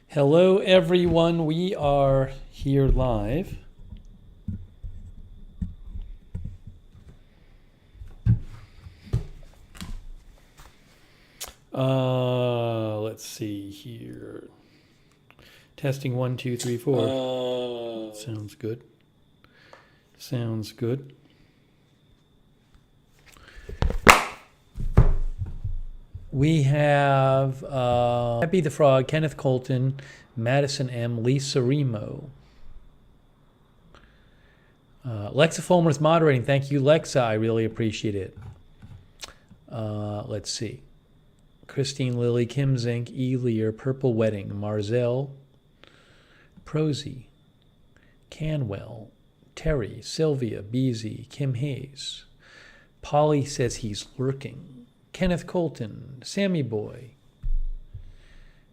Hello, everyone. We are here live. Let's see here. Testing 1, 2, 3, 4. Sounds good. Sounds good. We have Happy the Frog, Kenneth Colton, Madison M, Lisa Remo. Lexa Fulmer's moderating. Thank you, Lexa. I really appreciate it. Let's see. Christine Lilly, Kim Zink, E. Lear, Purple Wedding, Marzell, Prosy, Canwell, Terry, Sylvia, Beasy, Kim Hayes. Polly says he's lurking. Kenneth Colton, Sammy Boy,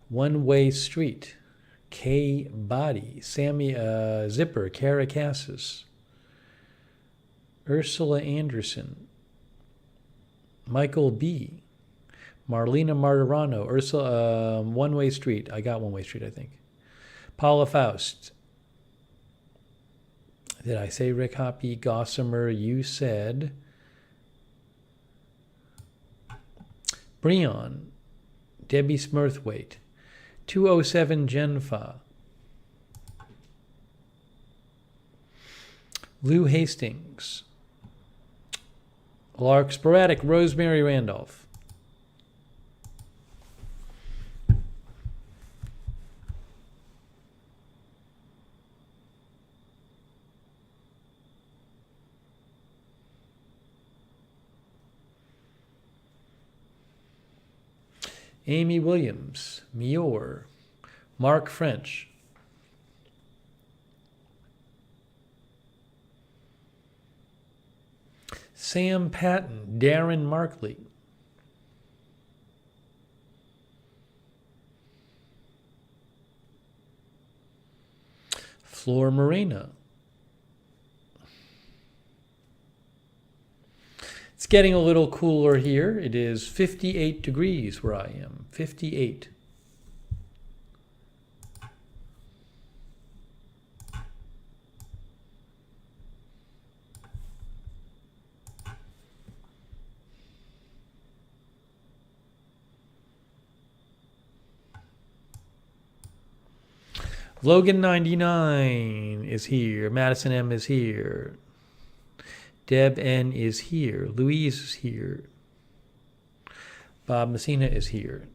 One Way Street, K. Body, Sammy Zipper, Kara Cassis, Ursula Anderson, Michael B., Marlena Martirano, Ursula, One Way Street. I got One Way Street, I think. Paula Faust. Did I say Rick Hoppy? Gossamer, you said. Breon. Debbie Smurthwaite. 207 Genfa. Lou Hastings. Lark Sporadic, Rosemary Randolph. Amy Williams, Mior, Mark French, Sam Patton, Darren Markley, Flor Morena. It's getting a little cooler here. It is 58 degrees where I am. 58. Logan 99 is here. Madison M is here. Deb N is here. Louise is here. Bob Messina is here.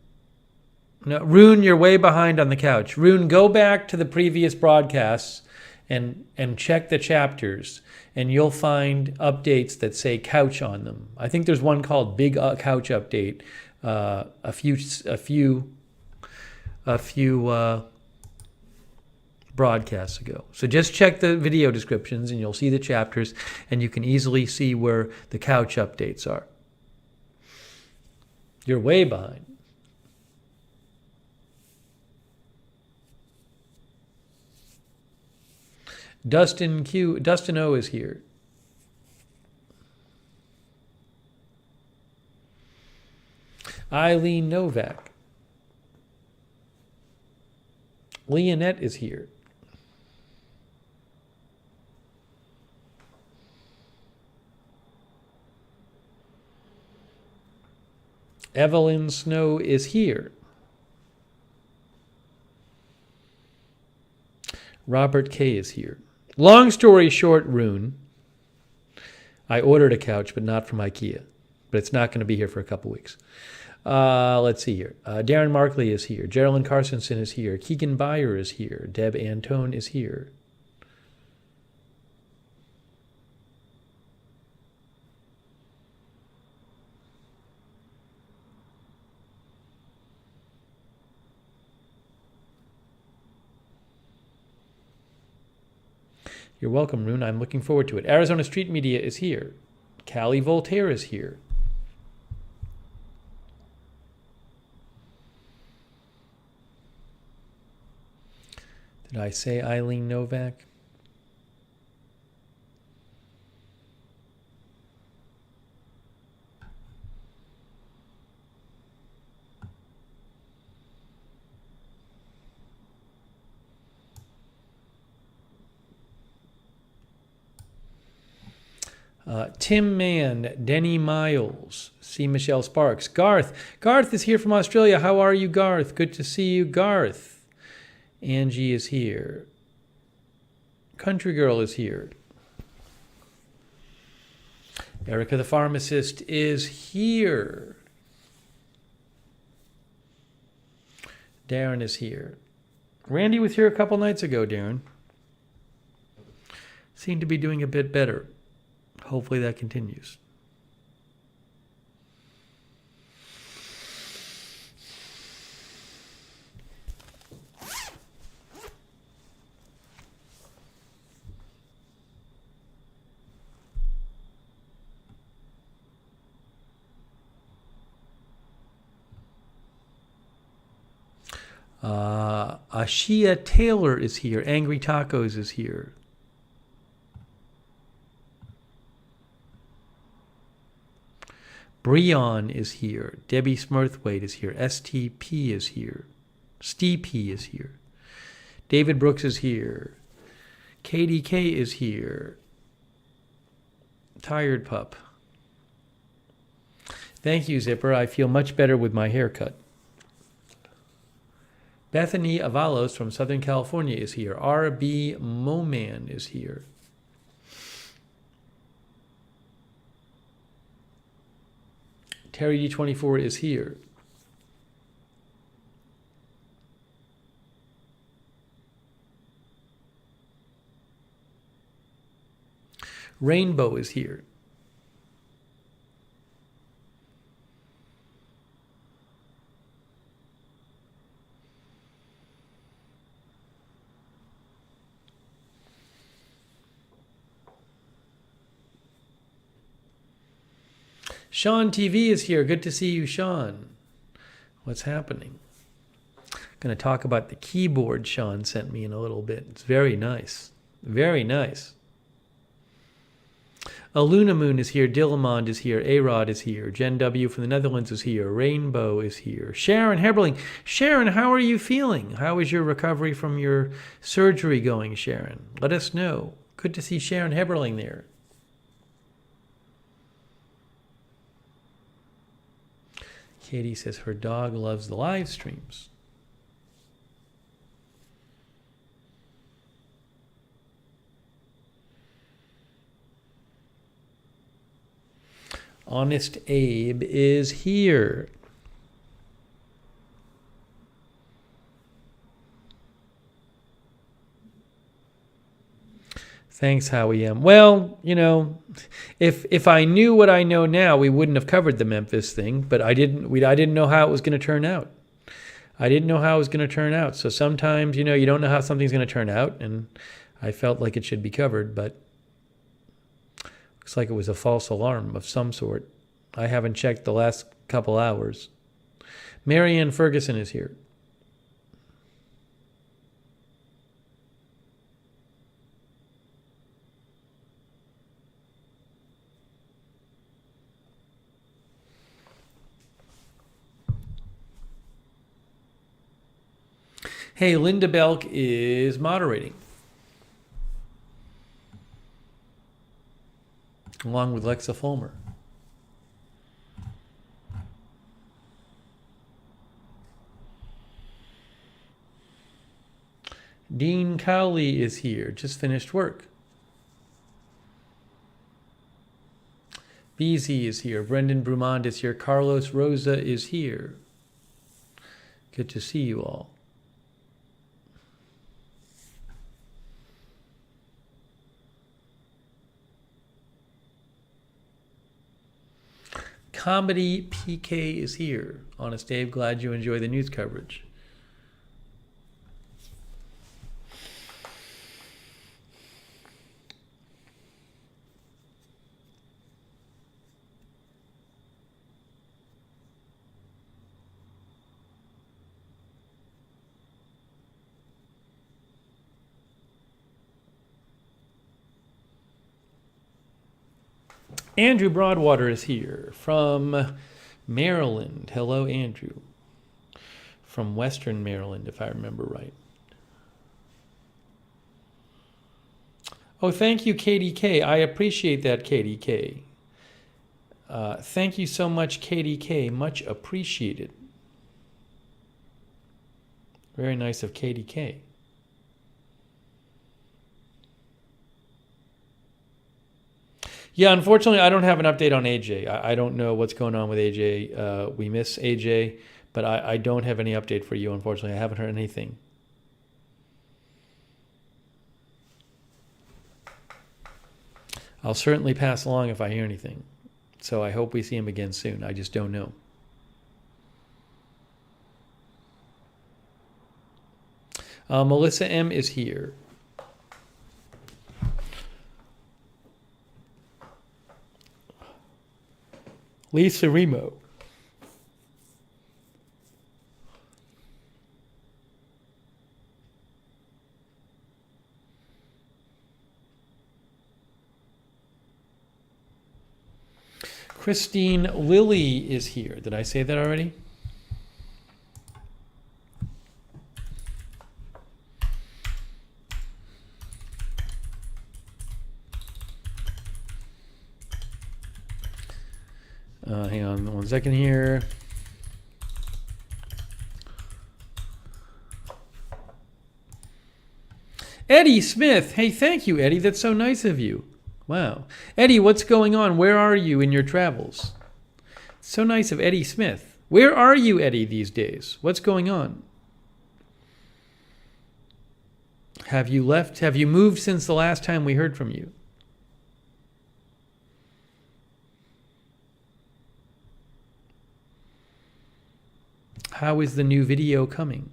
No, Rune, you're way behind on the couch. Rune, go back to the previous broadcasts and check the chapters, and you'll find updates that say couch on them. I think there's one called Big Couch Update. A few broadcasts ago. So just check the video descriptions and you'll see the chapters, and you can easily see where the couch updates are. You're way behind. Dustin O is here. Eileen Novak. Leonette is here. Evelyn Snow is here. Robert K. is here. Long story short, Rune, I ordered a couch, but not from IKEA. But it's not going to be here for a couple weeks. Let's see here. Darren Markley is here. Geraldine Carsonson is here. Keegan Byer is here. Deb Antone is here. You're welcome, Rune. I'm looking forward to it. Arizona Street Media is here. Callie Voltaire is here. Did I say Eileen Novak? Tim Mann, Denny Miles, C. Michelle Sparks. Garth is here from Australia. How are you, Garth? Good to see you, Garth. Angie is here. Country Girl is here. Erica the pharmacist is here. Darren is here. Randy was here a couple nights ago, Darren. Seemed to be doing a bit better. Hopefully that continues. Ashia Taylor is here. Angry Tacos is here. Breon is here. Debbie Smurthwaite is here. STP is here. STP is here. David Brooks is here. KDK is here. Tired Pup. Thank you, Zipper. I feel much better with my haircut. Bethany Avalos from Southern California is here. RB Moman is here. Terry D24 is here. Rainbow is here. Sean TV is here. Good to see you, Sean. What's happening? Going to talk about the keyboard Sean sent me in a little bit. It's very nice. Very nice. Aluna Moon is here. Dillamond is here. A-Rod is here. Jen W. from the Netherlands is here. Rainbow is here. Sharon Heberling. Sharon, how are you feeling? How is your recovery from your surgery going, Sharon? Let us know. Good to see Sharon Heberling there. Katie says her dog loves the live streams. Honest Abe is here. Thanks, Howie M. Well, you know, if I knew what I know now, we wouldn't have covered the Memphis thing. But I didn't know how it was going to turn out. I didn't know how it was going to turn out. So sometimes, you know, you don't know how something's going to turn out, and I felt like it should be covered, but looks like it was a false alarm of some sort. I haven't checked the last couple hours. Marianne Ferguson is here. Hey, Linda Belk is moderating. Along with Lexa Fulmer. Dean Cowley is here. Just finished work. BZ is here. Brendan Brumond is here. Carlos Rosa is here. Good to see you all. Comedy PK is here. Honest Dave, glad you enjoy the news coverage. Andrew Broadwater is here from Maryland. Hello, Andrew. From Western Maryland, if I remember right. Oh, thank you, KDK. I appreciate that, KDK. Thank you so much, KDK. Much appreciated. Very nice of KDK. Yeah, unfortunately, I don't have an update on AJ. I don't know what's going on with AJ. We miss AJ, but I don't have any update for you, unfortunately. I haven't heard anything. I'll certainly pass along if I hear anything. So I hope we see him again soon. I just don't know. Melissa M. is here. Lisa Remo. Christine Lilly is here. Did I say that already? Hang on 1 second here. Eddie Smith. Hey, thank you, Eddie. That's so nice of you. Wow. Eddie, what's going on? Where are you in your travels? So nice of Eddie Smith. Where are you, Eddie, these days? What's going on? Have you left? Have you moved since the last time we heard from you? How is the new video coming?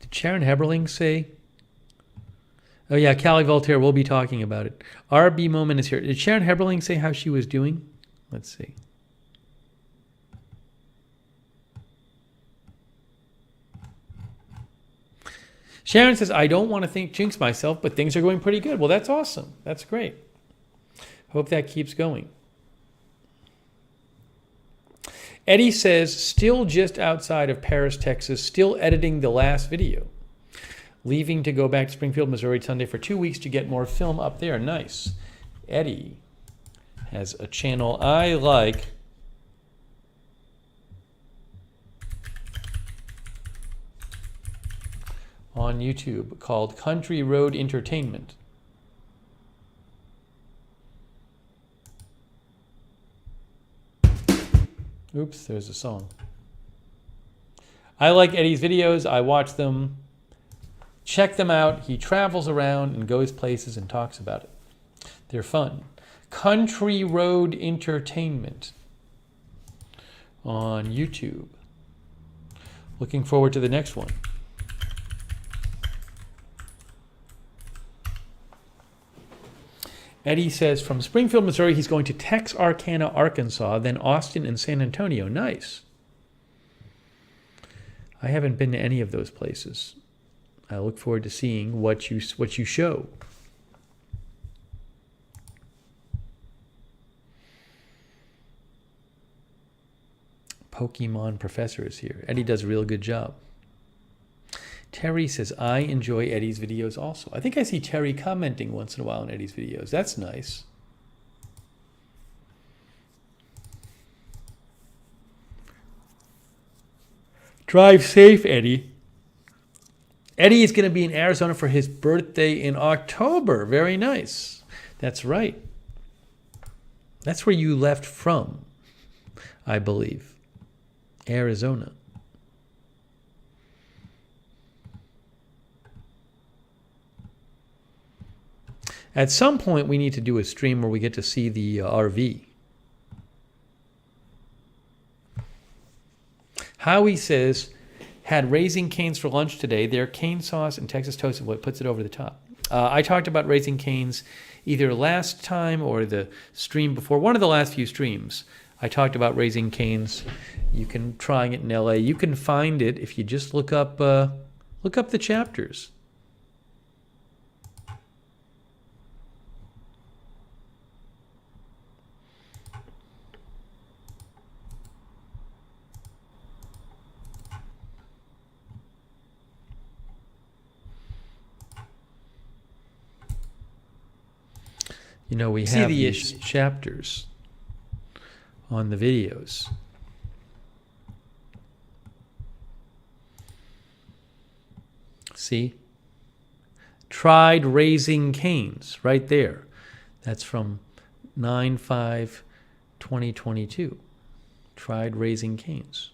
Did Sharon Heberling say? Oh yeah, Callie Voltaire, we'll be talking about it. RB Moment is here. Did Sharon Heberling say how she was doing? Let's see. Sharon says, I don't want to jinx myself, but things are going pretty good. Well, that's awesome. That's great. Hope that keeps going. Eddie says, still just outside of Paris, Texas, still editing the last video. Leaving to go back to Springfield, Missouri Sunday for 2 weeks to get more film up there. Nice. Eddie has a channel I like. On YouTube called Country Road Entertainment. Oops, there's a song. I like Eddie's videos. I watch them. Check them out. He travels around and goes places and talks about it. They're fun. Country Road Entertainment on YouTube. Looking forward to the next one. Eddie says, from Springfield, Missouri, he's going to Texarkana, Arkansas, then Austin and San Antonio. Nice. I haven't been to any of those places. I look forward to seeing what you show. Pokemon Professor is here. Eddie does a real good job. Terry says, I enjoy Eddie's videos also. I think I see Terry commenting once in a while on Eddie's videos. That's nice. Drive safe, Eddie. Eddie is going to be in Arizona for his birthday in October. Very nice. That's right. That's where you left from, I believe. Arizona. At some point, we need to do a stream where we get to see the RV. Howie says, had Raising Cane's for lunch today. Their cane sauce and Texas toast is what puts it over the top. I talked about Raising Cane's either last time or the stream before. One of the last few streams, I talked about Raising Cane's. You can try it in LA. You can find it if you just look up the chapters. You know, we have these chapters on the videos. See? Tried raising canes right there. That's from 9/5/2022. Tried raising canes.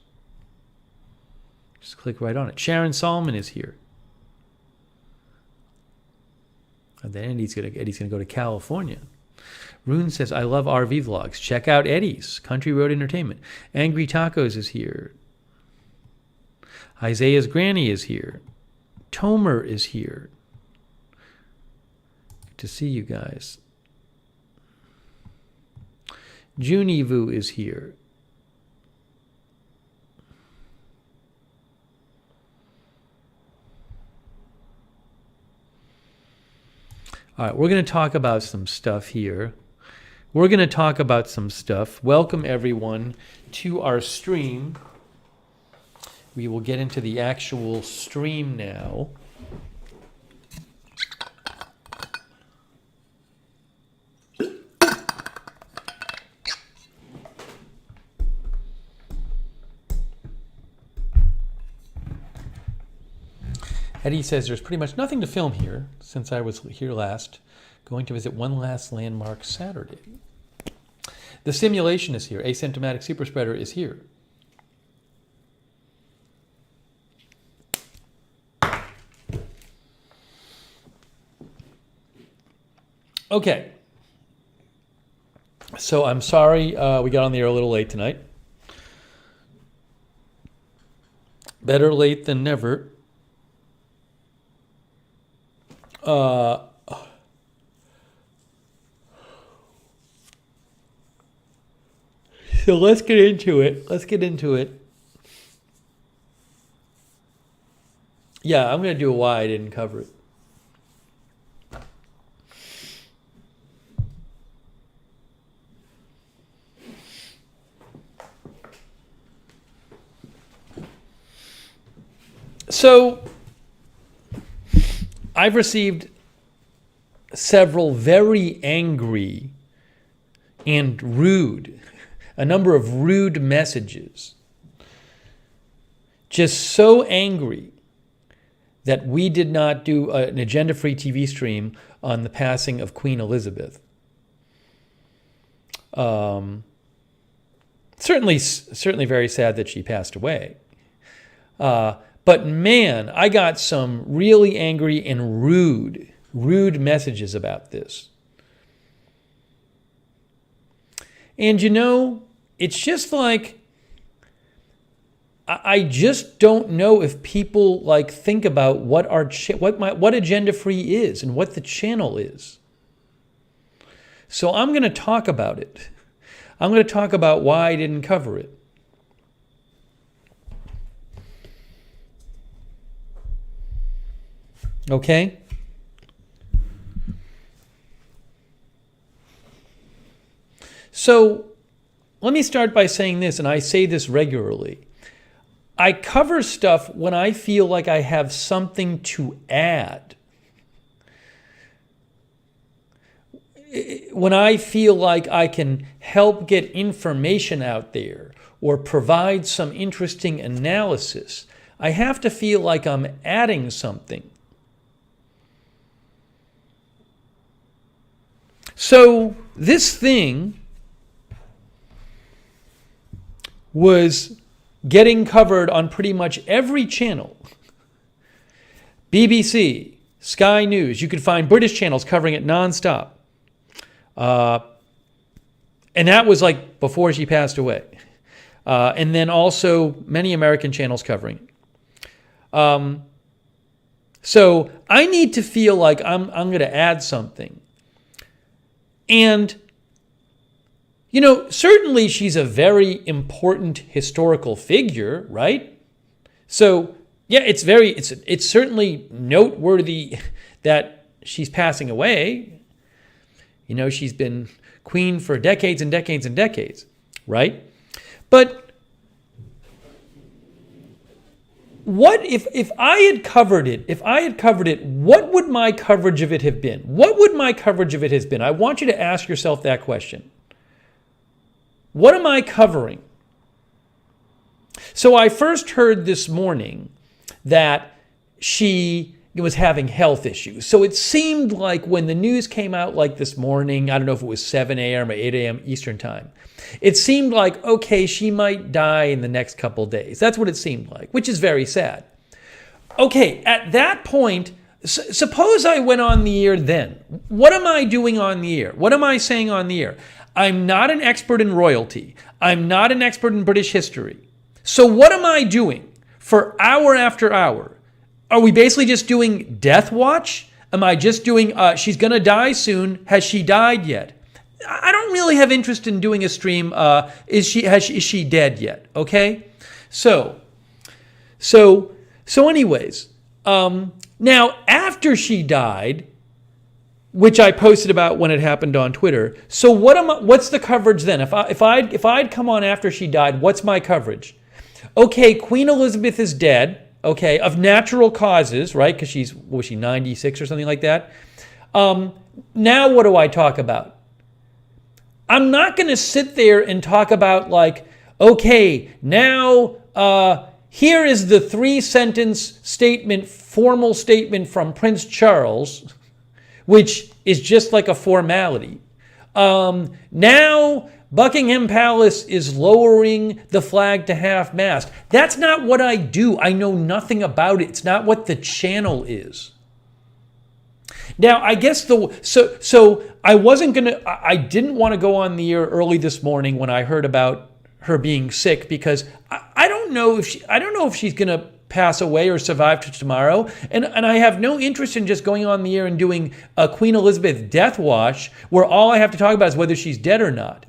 Just click right on it. Sharon Solomon is here. And then Eddie's gonna go to California. Rune says, I love RV vlogs. Check out Eddie's. Country Road Entertainment. Angry Tacos is here. Isaiah's Granny is here. Tomer is here. Good to see you guys. Junivu is here. All right, we're going to talk about some stuff here. We're going to talk about some stuff. Welcome, everyone, to our stream. We will get into the actual stream now. Eddie says there's pretty much nothing to film here since I was here last. Going to visit one last landmark Saturday. The simulation is here. Asymptomatic superspreader is here. Okay. So I'm sorry we got on the air a little late tonight. Better late than never. So let's get into it. Yeah, I'm going to do why I didn't cover it. So I've received several very angry and rude, a number of rude messages. Just so angry that we did not do an agenda-free TV stream on the passing of Queen Elizabeth. Certainly very sad that she passed away. But man, I got some really angry and rude messages about this. And you know, it's just like, I just don't know if people like think about what Agenda Free is and what the channel is. So I'm going to talk about it. I'm going to talk about why I didn't cover it. Okay? So let me start by saying this, and I say this regularly. I cover stuff when I feel like I have something to add. When I feel like I can help get information out there or provide some interesting analysis, I have to feel like I'm adding something. So this thing was getting covered on pretty much every channel. BBC, Sky News, you could find British channels covering it nonstop. And that was like before she passed away. And then also many American channels covering it. So I need to feel like I'm going to add something. And you know, certainly she's a very important historical figure, right? So, yeah, it's certainly noteworthy that she's passing away. You know, she's been queen for decades and decades and decades, right? But what if I had covered it? If I had covered it, what would my coverage of it have been? What would my coverage of it have been? I want you to ask yourself that question. What am I covering? So I first heard this morning that she was having health issues. So it seemed like when the news came out like this morning, I don't know if it was 7 a.m. or 8 a.m. Eastern time, it seemed like, okay, she might die in the next couple of days. That's what it seemed like, which is very sad. Okay, at that point, suppose I went on the air then. What am I doing on the air? What am I saying on the air? I'm not an expert in royalty. I'm not an expert in British history. So what am I doing for hour after hour? Are we basically just doing death watch? Am I just doing, she's going to die soon. Has she died yet? I don't really have interest in doing a stream. Is she dead yet? Okay. So anyways, now after she died, which I posted about when it happened on Twitter. So what's the coverage then? If I'd come on after she died, what's my coverage? Okay. Queen Elizabeth is dead. Okay, of natural causes, right? Because was she 96 or something like that? Now what do I talk about? I'm not going to sit there and talk about like, okay, now here is the 3-sentence statement, formal statement from Prince Charles, which is just like a formality. Now Buckingham Palace is lowering the flag to half-mast. That's not what I do. I know nothing about it. It's not what the channel is. Now, I guess so I didn't want to go on the air early this morning when I heard about her being sick because I don't know if she's going to pass away or survive to tomorrow. And I have no interest in just going on the air and doing a Queen Elizabeth death watch where all I have to talk about is whether she's dead or not.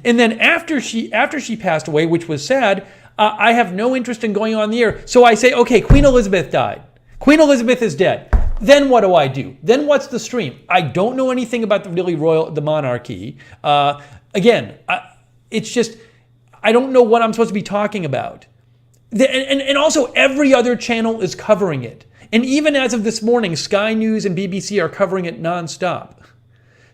And then after she passed away, which was sad, I have no interest in going on the air. So I say, okay, Queen Elizabeth died. Queen Elizabeth is dead. Then what do I do? Then what's the stream? I don't know anything about the monarchy. It's just, I don't know what I'm supposed to be talking about. And also every other channel is covering it. And even as of this morning, Sky News and BBC are covering it nonstop.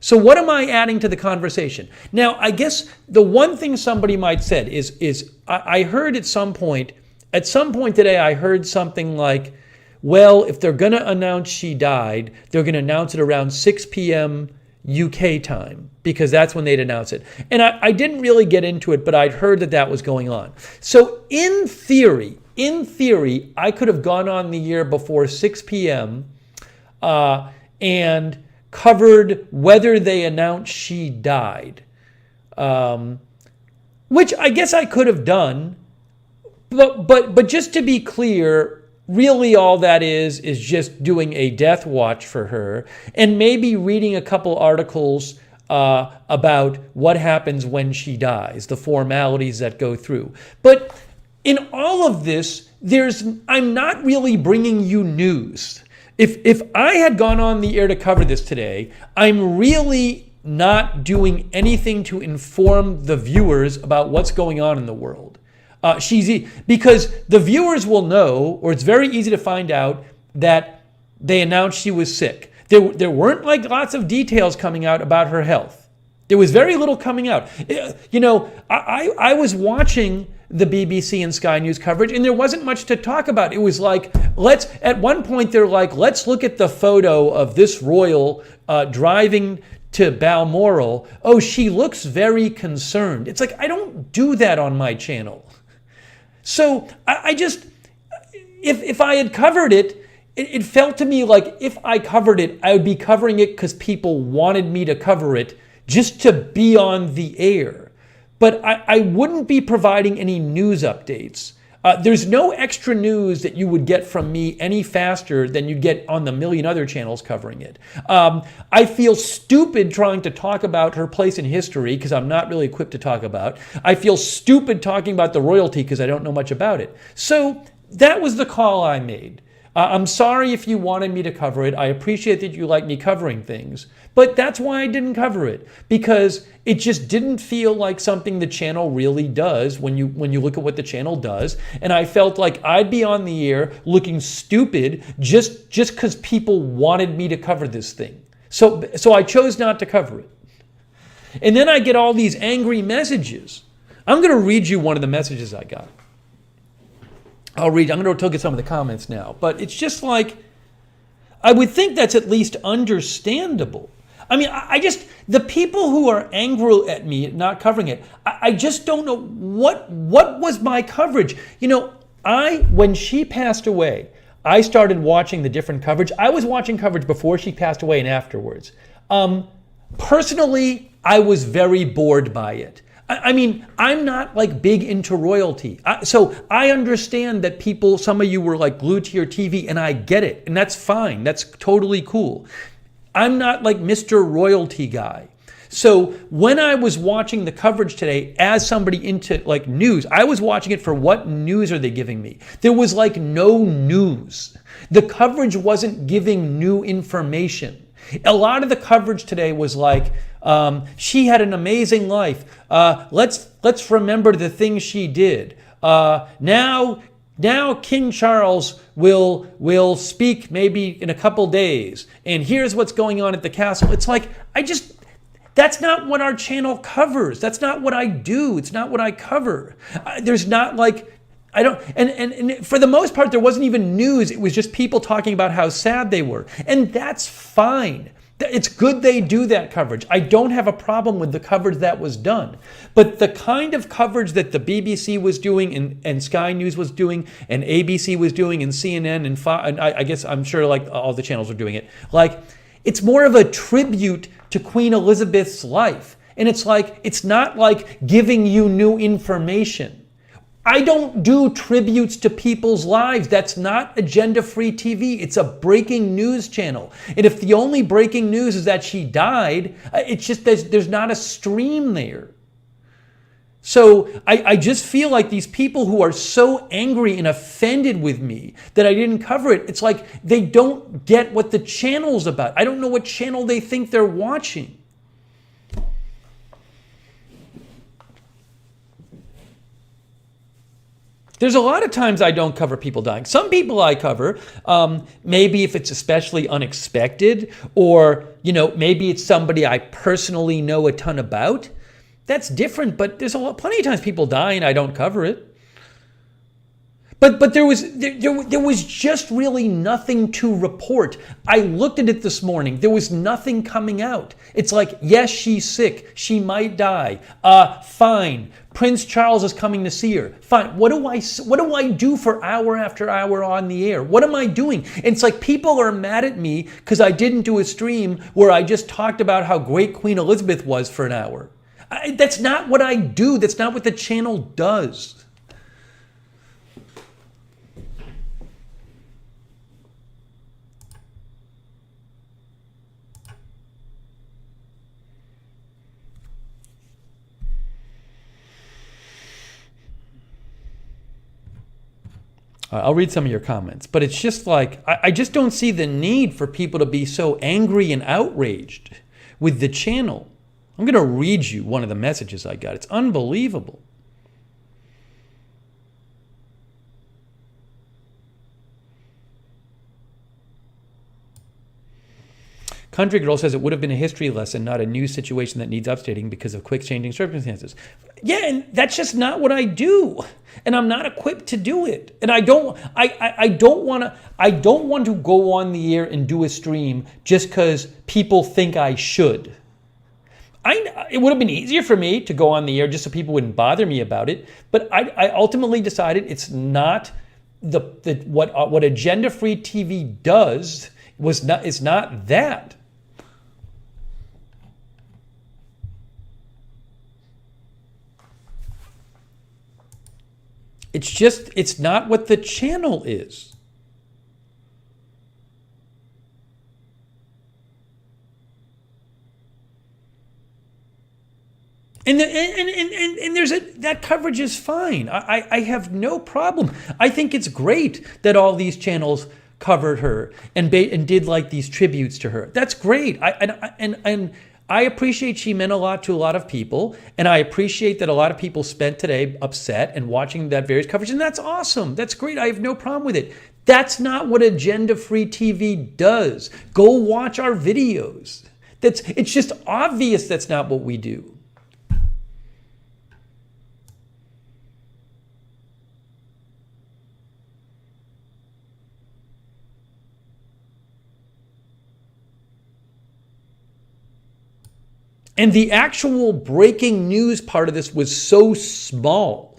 So what am I adding to the conversation? Now, I guess the one thing somebody might said is I heard at some point today, I heard something like, well, if they're going to announce she died, they're going to announce it around 6 p.m. UK time, because that's when they'd announce it. And I didn't really get into it, but I'd heard that was going on. So in theory, I could have gone on the air before 6 p.m. And covered whether they announced she died, which I guess I could have done, but just to be clear, really all that is just doing a death watch for her and maybe reading a couple articles about what happens when she dies, the formalities that go through. But in all of this, I'm not really bringing you news. If I had gone on the air to cover this today, I'm really not doing anything to inform the viewers about what's going on in the world. Because the viewers will know, or it's very easy to find out, that they announced she was sick. There weren't like lots of details coming out about her health. There was very little coming out. I was watching the BBC and Sky News coverage, and there wasn't much to talk about. It was like, at one point they're like, let's look at the photo of this royal driving to Balmoral. Oh, she looks very concerned. It's like, I don't do that on my channel. So I just, if I had covered it, it felt to me like if I covered it, I would be covering it because people wanted me to cover it just to be on the air. But I wouldn't be providing any news updates. There's no extra news that you would get from me any faster than you'd get on the million other channels covering it. I feel stupid trying to talk about her place in history because I'm not really equipped to talk about. I feel stupid talking about the royalty because I don't know much about it. So that was the call I made. I'm sorry if you wanted me to cover it. I appreciate that you like me covering things. But that's why I didn't cover it, because it just didn't feel like something the channel really does when you look at what the channel does. And I felt like I'd be on the air looking stupid just because people wanted me to cover this thing. So I chose not to cover it. And then I get all these angry messages. I'm going to read you one of the messages I got. I'm going to look at some of the comments now. But it's just like, I would think that's at least understandable. I mean, the people who are angry at me not covering it, I just don't know what was my coverage. When she passed away, I started watching the different coverage. I was watching coverage before she passed away and afterwards. Personally, I was very bored by it. I mean, I'm not like big into royalty. So I understand that some of you were like glued to your TV, and I get it. And that's fine. That's totally cool. I'm not like Mr. Royalty guy. So when I was watching the coverage today as somebody into like news, I was watching it for what news are they giving me? There was like no news. The coverage wasn't giving new information. A lot of the coverage today was like, she had an amazing life. Let's remember the things she did. Now King Charles will speak maybe in a couple days, and here's what's going on at the castle. It's like, that's not what our channel covers. That's not what I do. It's not what I cover. There's not like, and for the most part, there wasn't even news. It was just people talking about how sad they were. And that's fine. It's good they do that coverage. I don't have a problem with the coverage that was done. But the kind of coverage that the BBC was doing and Sky News was doing and ABC was doing and CNN and I guess I'm sure like all the channels are doing it. Like, it's more of a tribute to Queen Elizabeth's life. And it's like, it's not like giving you new information. I don't do tributes to people's lives. That's not agenda-free TV. It's a breaking news channel. And if the only breaking news is that she died, it's just there's not a stream there. So I just feel like these people who are so angry and offended with me that I didn't cover it, it's like they don't get what the channel's about. I don't know what channel they think they're watching. There's a lot of times I don't cover people dying. Some people I cover, maybe if it's especially unexpected, or maybe it's somebody I personally know a ton about. That's different, but there's plenty of times people die and I don't cover it. But there was just really nothing to report. I looked at it this morning. There was nothing coming out. It's like, yes, she's sick. She might die. Fine. Prince Charles is coming to see her. Fine. What do I do for hour after hour on the air? What am I doing? And it's like people are mad at me because I didn't do a stream where I just talked about how great Queen Elizabeth was for an hour. That's not what I do. That's not what the channel does. I'll read some of your comments, but it's just like, I just don't see the need for people to be so angry and outraged with the channel. I'm going to read you one of the messages I got. It's unbelievable. Country Girl says it would have been a history lesson, not a news situation that needs updating because of quick changing circumstances. Yeah, and that's just not what I do. And I'm not equipped to do it. And I don't want to go on the air and do a stream just because people think I should. It would have been easier for me to go on the air just so people wouldn't bother me about it. But I ultimately decided it's not what agenda-free TV does is not that. It's not what the channel is. And there's that coverage is fine. I have no problem. I think it's great that all these channels covered her and did like these tributes to her. That's great. And I appreciate she meant a lot to a lot of people, and I appreciate that a lot of people spent today upset and watching that various coverage, and that's awesome. That's great. I have no problem with it. That's not what agenda-free TV does. Go watch our videos. It's just obvious that's not what we do. And the actual breaking news part of this was so small.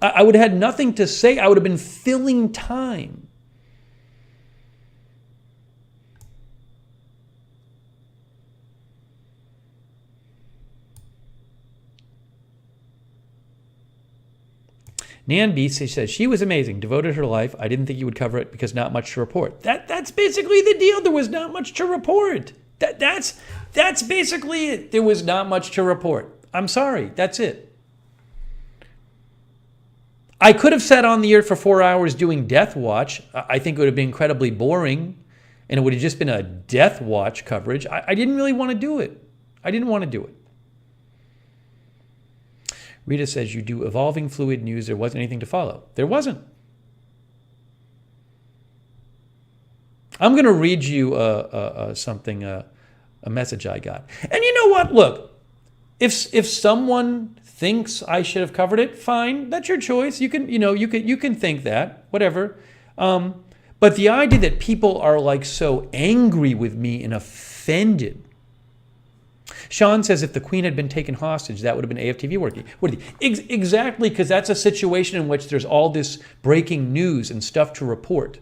I would have had nothing to say. I would have been filling time. Nan B says, she was amazing, devoted her life. I didn't think you would cover it because not much to report. That's basically the deal. There was not much to report. That's basically it. There was not much to report. I'm sorry. That's it. I could have sat on the air for 4 hours doing Death Watch. I think it would have been incredibly boring, and it would have just been a Death Watch coverage. I didn't really want to do it. I didn't want to do it. Rita says, you do evolving fluid news. There wasn't anything to follow. There wasn't. I'm going to read you a message I got. And you know what? Look, if someone thinks I should have covered it, fine. That's your choice. You can think that, whatever. But the idea that people are like so angry with me and offended. Sean says if the Queen had been taken hostage, that would have been AFTV working. Exactly, because that's a situation in which there's all this breaking news and stuff to report.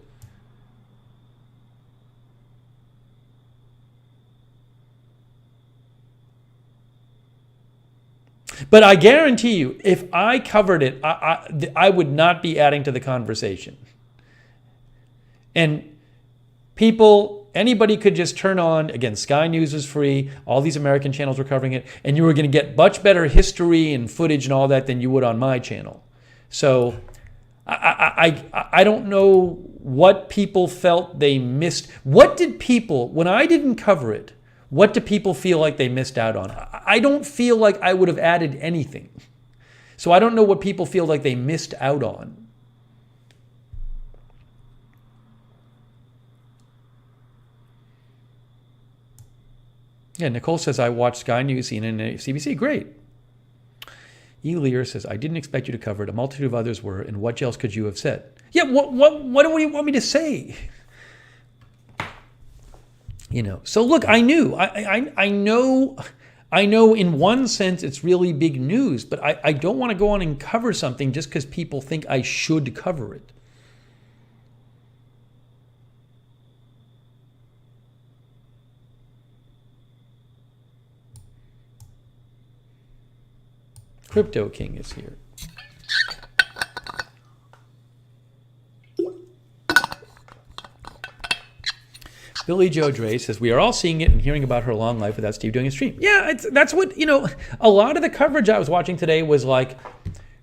But I guarantee you, if I covered it, I would not be adding to the conversation. And anybody could just turn on, again, Sky News is free, all these American channels were covering it, and you were going to get much better history and footage and all that than you would on my channel. So I don't know what people felt they missed. What did people, when I didn't cover it, what do people feel like they missed out on? I don't feel like I would have added anything. So I don't know what people feel like they missed out on. Yeah, Nicole says, I watched Sky News, CNN, and CBC. Great. E. Lear says, I didn't expect you to cover it. A multitude of others were, and what else could you have said? Yeah, what do you want me to say? So look, I knew. I know in one sense it's really big news, but I don't want to go on and cover something just because people think I should cover it. Crypto King is here. Billy Joe Dre says, we are all seeing it and hearing about her long life without Steve doing a stream. Yeah, that's what, a lot of the coverage I was watching today was like,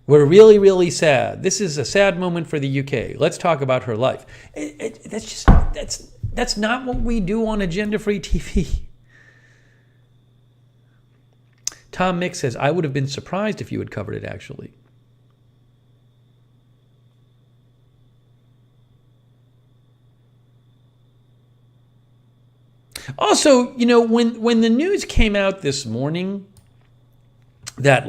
we're really, really sad. This is a sad moment for the UK. Let's talk about her life. That's not what we do on agenda-free TV. Tom Mick says, I would have been surprised if you had covered it, actually. Also, when the news came out this morning that,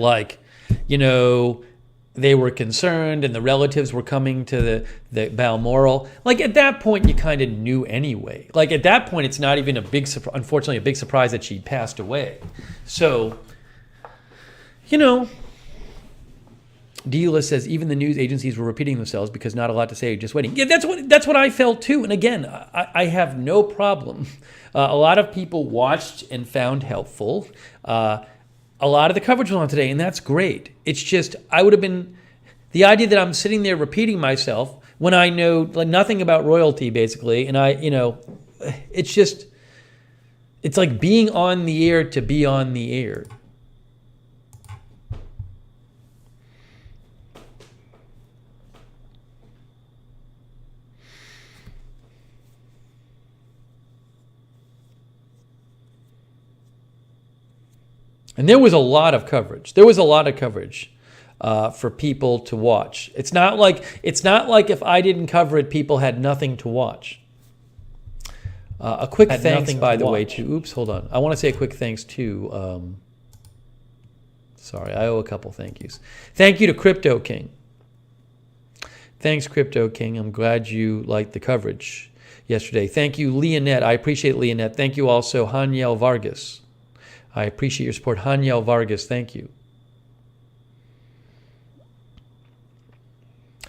they were concerned and the relatives were coming to the Balmoral, at that point, you kind of knew anyway. At that point, it's not even unfortunately, a big surprise that she passed away. So, Deela says, even the news agencies were repeating themselves because not a lot to say, just waiting. Yeah, that's what I felt too. And again, I have no problem. A lot of people watched and found helpful. A lot of the coverage was on today, and that's great. It's just, I would have been, the idea that I'm sitting there repeating myself when I know nothing about royalty, basically, and it's just, it's like being on the air to be on the air. And there was a lot of coverage. There was a lot of coverage for people to watch. It's not like if I didn't cover it, people had nothing to watch. A quick thanks, by the way, to, oops, hold on. I want to say a quick thanks to, sorry, I owe a couple thank yous. Thank you to Crypto King. Thanks, Crypto King. I'm glad you liked the coverage yesterday. Thank you, Leonette. I appreciate Leonette. Thank you also, Haniel Vargas. I appreciate your support. Haniel Vargas, thank you.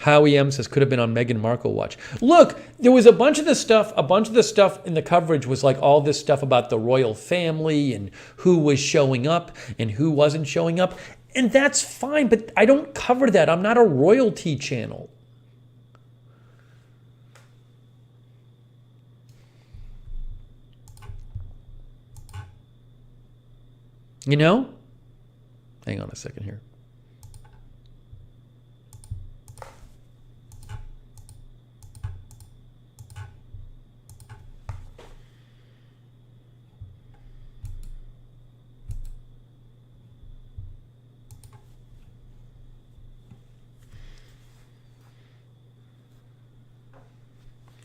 Howie M says could have been on Meghan Markle watch. Look, there was a bunch of the stuff in the coverage was like all this stuff about the royal family and who was showing up and who wasn't showing up. And that's fine, but I don't cover that. I'm not a royalty channel. You know? Hang on a second here.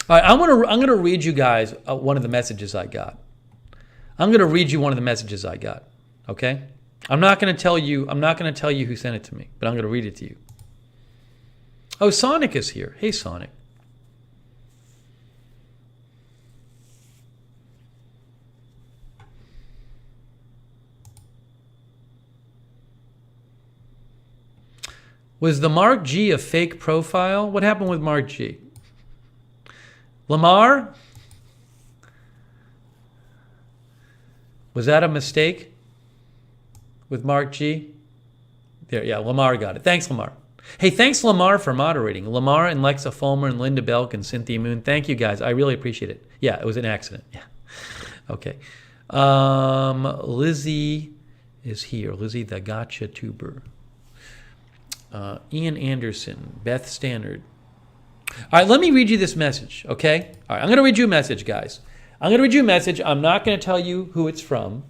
All right, I'm gonna read you guys one of the messages I got. I'm gonna read you one of the messages I got. Okay? I'm not gonna tell you who sent it to me, but I'm gonna read it to you. Oh, Sonic is here. Hey, Sonic. Was the Mark G a fake profile? What happened with Mark G? Lamar? Was that a mistake with Mark G? There, yeah, Lamar got it. Thanks, Lamar. Hey, thanks, Lamar, for moderating. Lamar and Lexa Fulmer and Linda Belk and Cynthia Moon. Thank you, guys. I really appreciate it. Yeah, it was an accident. Yeah. Okay. Lizzie is here. Lizzie the Gotcha Tuber. Ian Anderson. Beth Stannard. All right, let me read you this message, okay? All right, I'm going to read you a message, guys. I'm going to read you a message. I'm not going to tell you who it's from.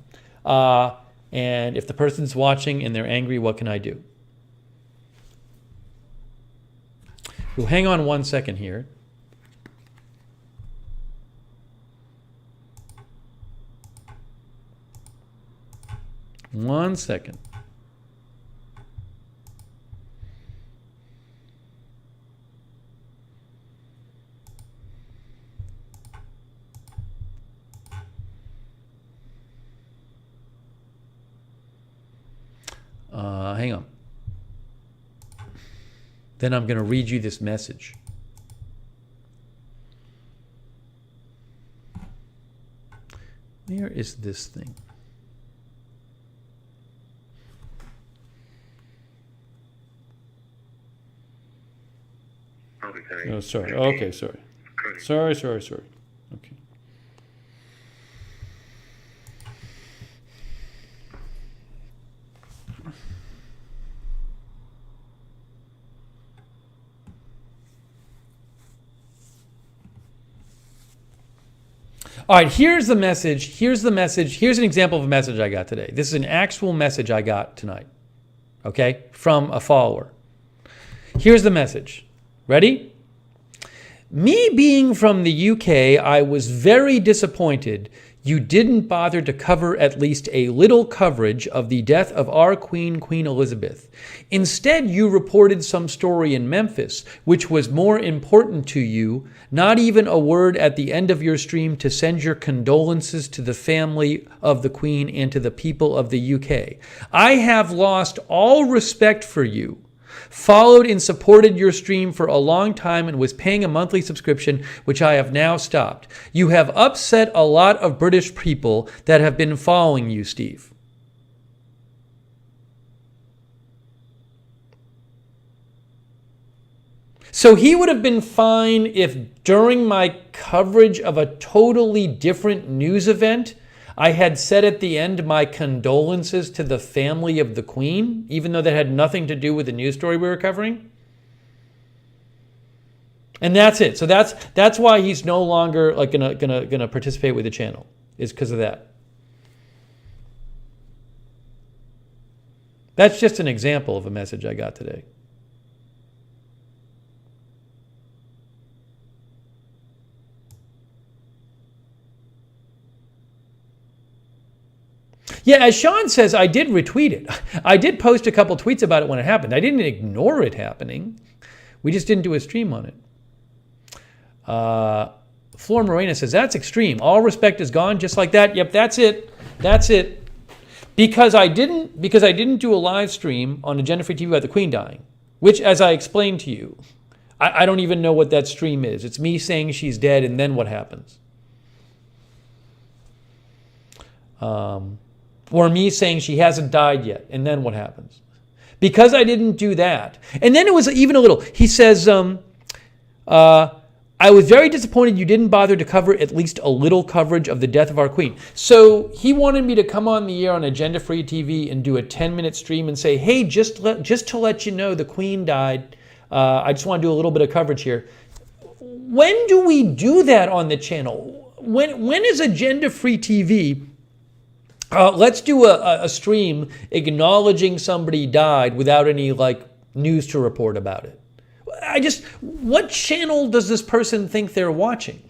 And if the person's watching and they're angry, what can I do? Well, hang on 1 second here. One second. Hang on. Then I'm going to read you this message. Where is this thing? Oh, sorry. Okay, sorry. Sorry. Okay. All right, here's the message. Here's an example of a message I got today. This is an actual message I got tonight, okay, from a follower. Here's the message. Ready? Me being from the UK, I was very disappointed you didn't bother to cover at least a little coverage of the death of our Queen, Queen Elizabeth. Instead, you reported some story in Memphis, which was more important to you, not even a word at the end of your stream to send your condolences to the family of the Queen and to the people of the UK. I have lost all respect for you. Followed and supported your stream for a long time and was paying a monthly subscription, which I have now stopped. You have upset a lot of British people that have been following you, Steve. So he would have been fine if during my coverage of a totally different news event, I had said at the end my condolences to the family of the Queen, even though that had nothing to do with the news story we were covering. And that's it. So that's why he's no longer like gonna participate with the channel, is because of that. That's just an example of a message I got today. Yeah, as Sean says, I did retweet it. I did post a couple tweets about it when it happened. I didn't ignore it happening. We just didn't do a stream on it. Flor Morena says, that's extreme. All respect is gone just like that. Yep, that's it. That's it. Because I didn't do a live stream on Agenda Free TV about the Queen dying, which, as I explained to you, I don't even know what that stream is. It's me saying she's dead, and then what happens? Or me saying she hasn't died yet, and then what happens? Because I didn't do that. And then it was even a little, he says, I was very disappointed you didn't bother to cover at least a little coverage of the death of our queen. So he wanted me to come on the air on Agenda Free TV and do a 10-minute stream and say, hey, just to let you know the queen died. I just want to do a little bit of coverage here. When do we do that on the channel? When is Agenda Free TV? Let's do a stream acknowledging somebody died without any news to report about it. What channel does this person think they're watching?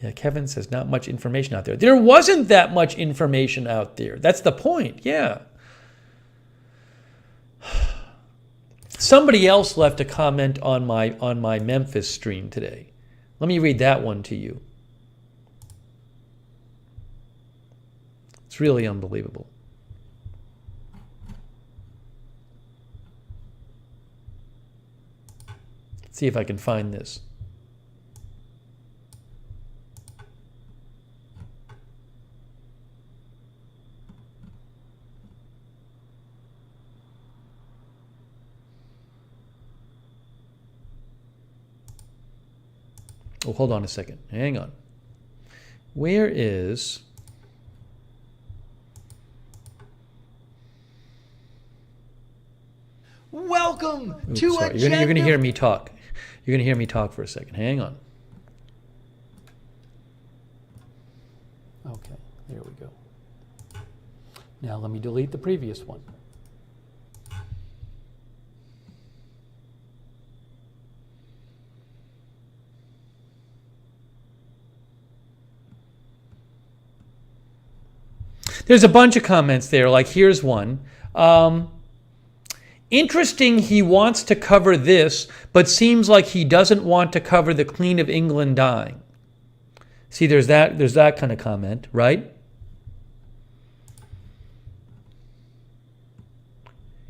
Yeah, Kevin says not much information out there. There wasn't that much information out there. That's the point, yeah. Somebody else left a comment on my Memphis stream today. Let me read that one to you. It's really unbelievable. Let's see if I can find this. Oh, hold on a second. Hang on. Where is... Welcome Oops, to sorry. Agenda. You're going to hear me talk. You're going to hear me talk for a second. Hang on. Okay, there we go. Now let me delete the previous one. There's a bunch of comments there. Like, here's one. Interesting he wants to cover this, but seems like he doesn't want to cover the Queen of England dying. See, there's that kind of comment, right?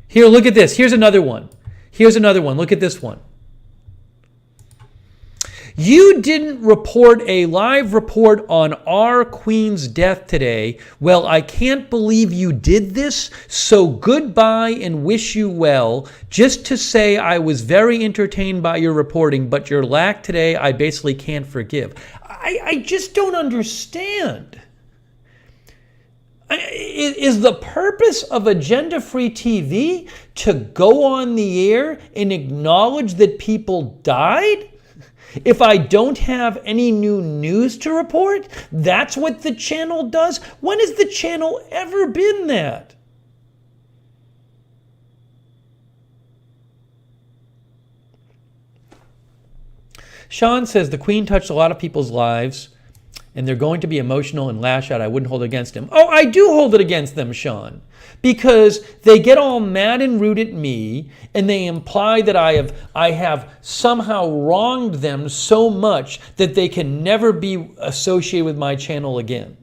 Here, look at this. Here's another one. Here's another one. Look at this one. You didn't report a live report on our Queen's death today. Well, I can't believe you did this, so goodbye and wish you well. Just to say I was very entertained by your reporting, but your lack today I basically can't forgive. I just don't understand. Is the purpose of Agenda Free TV to go on the air and acknowledge that people died? If I don't have any new news to report, that's what the channel does? When has the channel ever been that? Sean says the Queen touched a lot of people's lives and they're going to be emotional and lash out. I wouldn't hold it against him. Oh, I do hold it against them, Sean, because they get all mad and rude at me and they imply that I have somehow wronged them so much that they can never be associated with my channel again.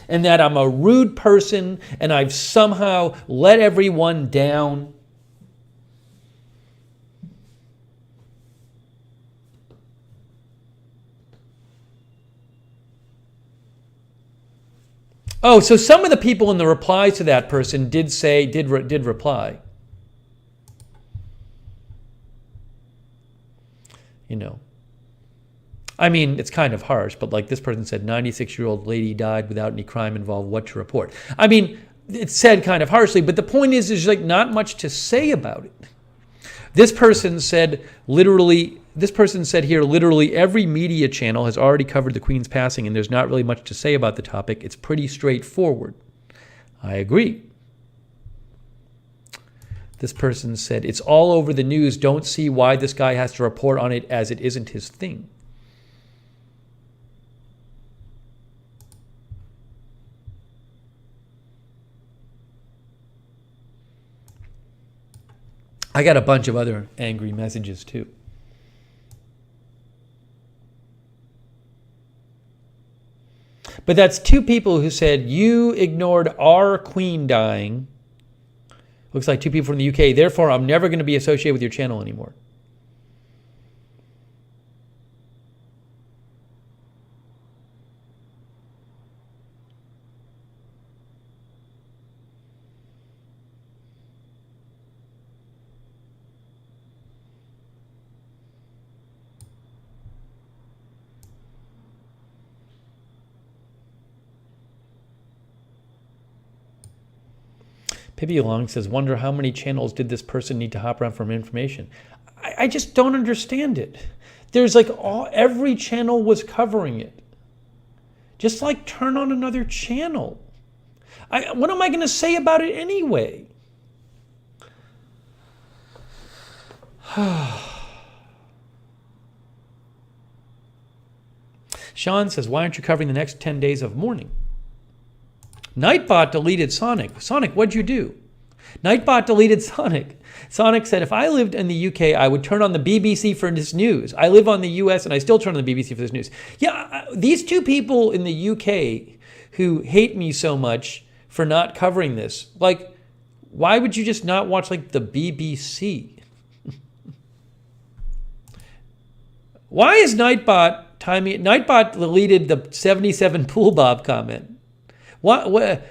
And that I'm a rude person and I've somehow let everyone down. Oh, so some of the people in the replies to that person did reply. You know. I mean, it's kind of harsh, but like this person said, 96-year-old lady died without any crime involved, what to report? I mean, it's said kind of harshly, but the point is there's like not much to say about it. This person said literally this person said here, literally every media channel has already covered the Queen's passing, and there's not really much to say about the topic. It's pretty straightforward. I agree. This person said, it's all over the news. Don't see why this guy has to report on it as it isn't his thing. I got a bunch of other angry messages too. But that's two people who said, you ignored our queen dying. Looks like two people from the UK. Therefore, I'm never going to be associated with your channel anymore. Pibby Long says, wonder how many channels did this person need to hop around for information? I just don't understand it. There's like every channel was covering it. Just like turn on another channel. What am I going to say about it anyway? Sean says, why aren't you covering the next 10 days of mourning? Nightbot deleted Sonic. Sonic, what'd you do? Nightbot deleted Sonic. Sonic said, if I lived in the UK, I would turn on the BBC for this news. I live on the US and I still turn on the BBC for this news. Yeah, these two people in the UK who hate me so much for not covering this, like, why would you just not watch like the BBC? Why is Nightbot timing? Nightbot deleted the 77 Pool Bob comment. What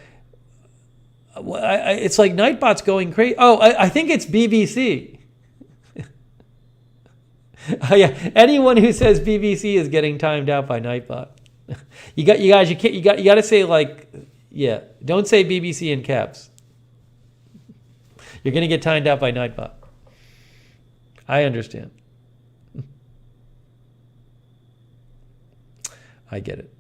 it's like Nightbot's going crazy. Oh, I think it's BBC. Oh, yeah, anyone who says BBC is getting timed out by Nightbot. You got to say, like, yeah, don't say BBC in caps. You're going to get timed out by Nightbot. I understand. I get it.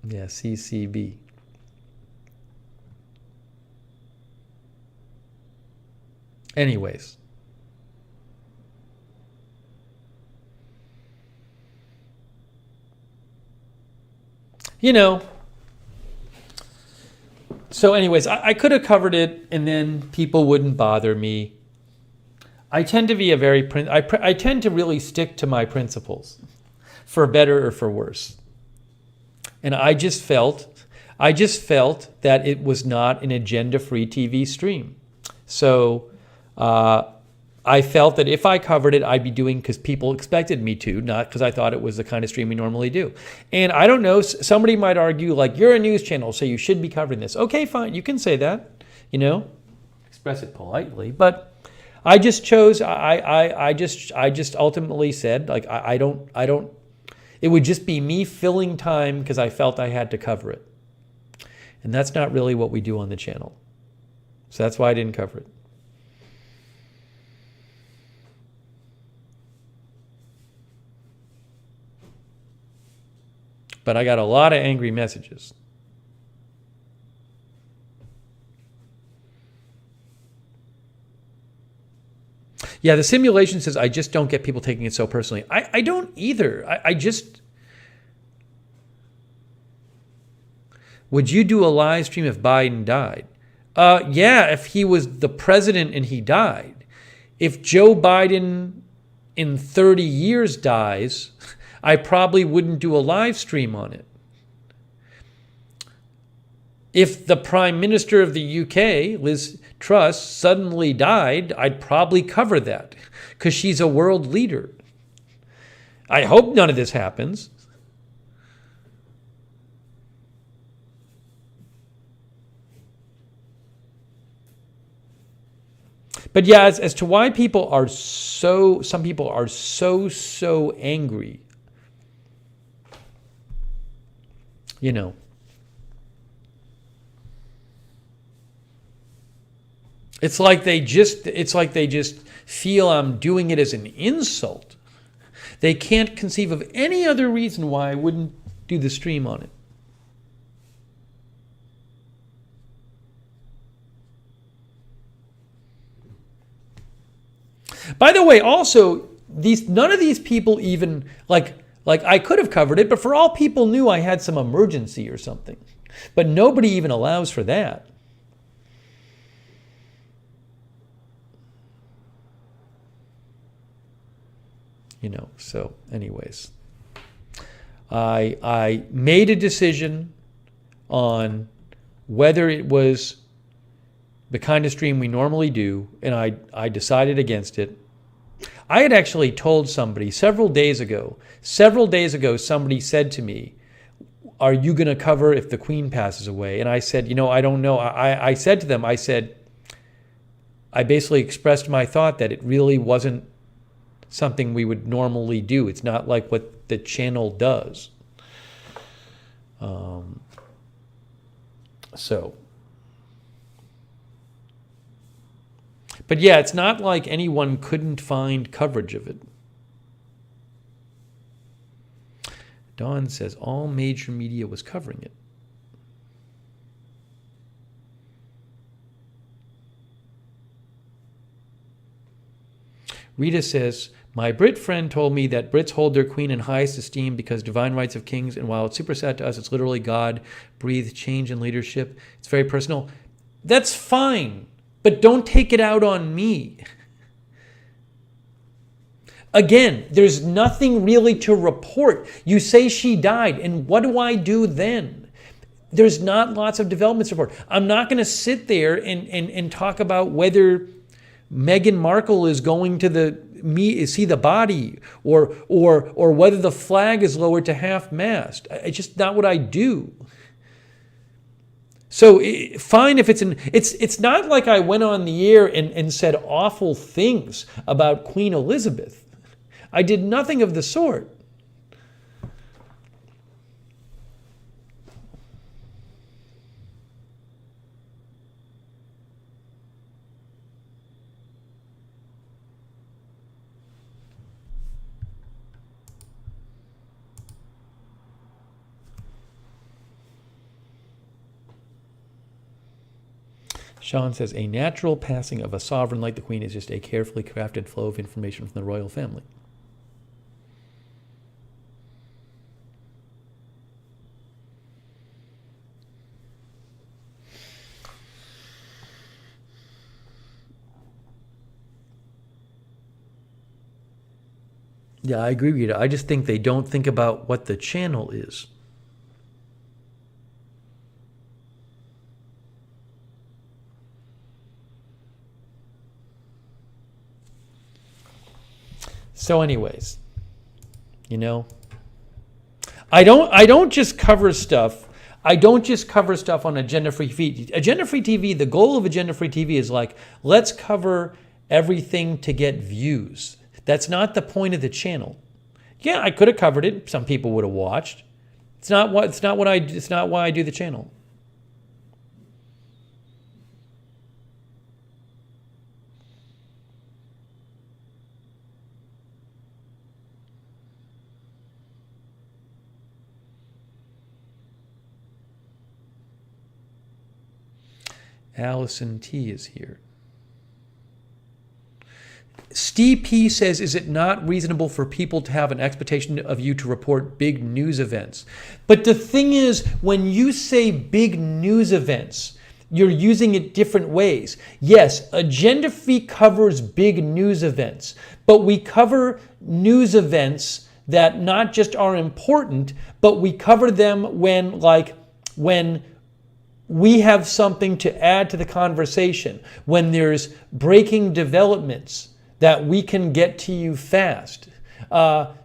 Yeah, CCB. Anyways. You know. So anyways, I could have covered it and then people wouldn't bother me. I tend to be a very, I tend to really stick to my principles, for better or for worse. And I just felt that it was not an agenda-free TV stream. So I felt that if I covered it, I'd be doing because people expected me to, not because I thought it was the kind of stream we normally do. And I don't know, somebody might argue, like, you're a news channel, so you should be covering this. Okay, fine, you can say that, you know, express it politely. But I just chose, I just ultimately said, like, I don't, it would just be me filling time because I felt I had to cover it. And that's not really what we do on the channel. So that's why I didn't cover it. But I got a lot of angry messages. Yeah, the simulation says, I just don't get people taking it so personally. I don't either. I just... Would you do a live stream if Biden died? Yeah, if he was the president and he died. If Joe Biden in 30 years dies, I probably wouldn't do a live stream on it. If the Prime Minister of the UK, Liz Truss, suddenly died, I'd probably cover that because she's a world leader. I hope none of this happens. But yeah, as to why people are some people are so angry, you know, It's like they just feel I'm doing it as an insult. They can't conceive of any other reason why I wouldn't do the stream on it. By the way, also, none of these people even, like I could have covered it, but for all people knew I had some emergency or something. But nobody even allows for that. So anyways, I made a decision on whether it was the kind of stream we normally do, and I decided against it. I had actually told somebody several days ago, somebody said to me, are you going to cover if the Queen passes away? And I said, I don't know. I said to them, I basically expressed my thought that it really wasn't something we would normally do. It's not like what the channel does. But yeah, it's not like anyone couldn't find coverage of it. Dawn says all major media was covering it. Rita says, my Brit friend told me that Brits hold their queen in highest esteem because divine rights of kings, and while it's super sad to us, it's literally God-breathed change in leadership. It's very personal. That's fine, but don't take it out on me. Again, there's nothing really to report. You say she died, and what do I do then? There's not lots of developments to report. I'm not going to sit there and talk about whether Meghan Markle is going to see the body, or whether the flag is lowered to half-mast. It's just not what I do. So fine if it's not like I went on the air and said awful things about Queen Elizabeth. I did nothing of the sort. Sean says, a natural passing of a sovereign like the Queen is just a carefully crafted flow of information from the royal family. Yeah, I agree with you. I just think they don't think about what the channel is. So anyways, I don't just cover stuff. I don't just cover stuff on Agenda Free TV. Agenda Free TV, the goal of Agenda Free TV is like, let's cover everything to get views. That's not the point of the channel. Yeah, I could have covered it. Some people would have watched. It's not why I do the channel. Allison T is here. Steve P says, is it not reasonable for people to have an expectation of you to report big news events? But the thing is, when you say big news events, you're using it different ways. Yes, Agenda Free covers big news events, but we cover news events that not just are important, but we cover them when we have something to add to the conversation, when there's breaking developments that we can get to you fast.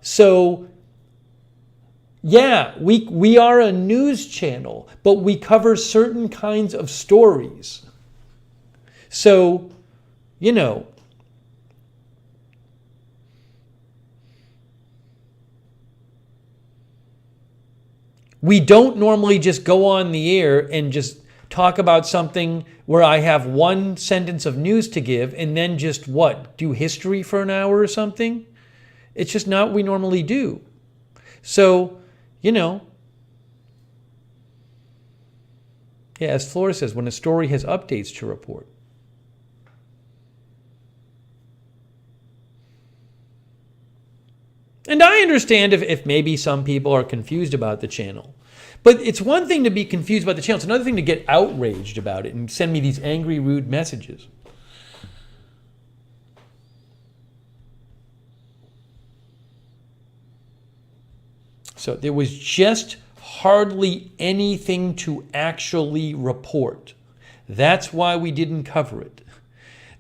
So yeah, we are a news channel, but we cover certain kinds of stories. So, we don't normally just go on the air and just talk about something where I have one sentence of news to give and then just what? Do history for an hour or something? It's just not what we normally do. So, you know, yeah, as Flora says, when a story has updates to report. And I understand if maybe some people are confused about the channel. But it's one thing to be confused about the channel. It's another thing to get outraged about it and send me these angry, rude messages. So there was just hardly anything to actually report. That's why we didn't cover it.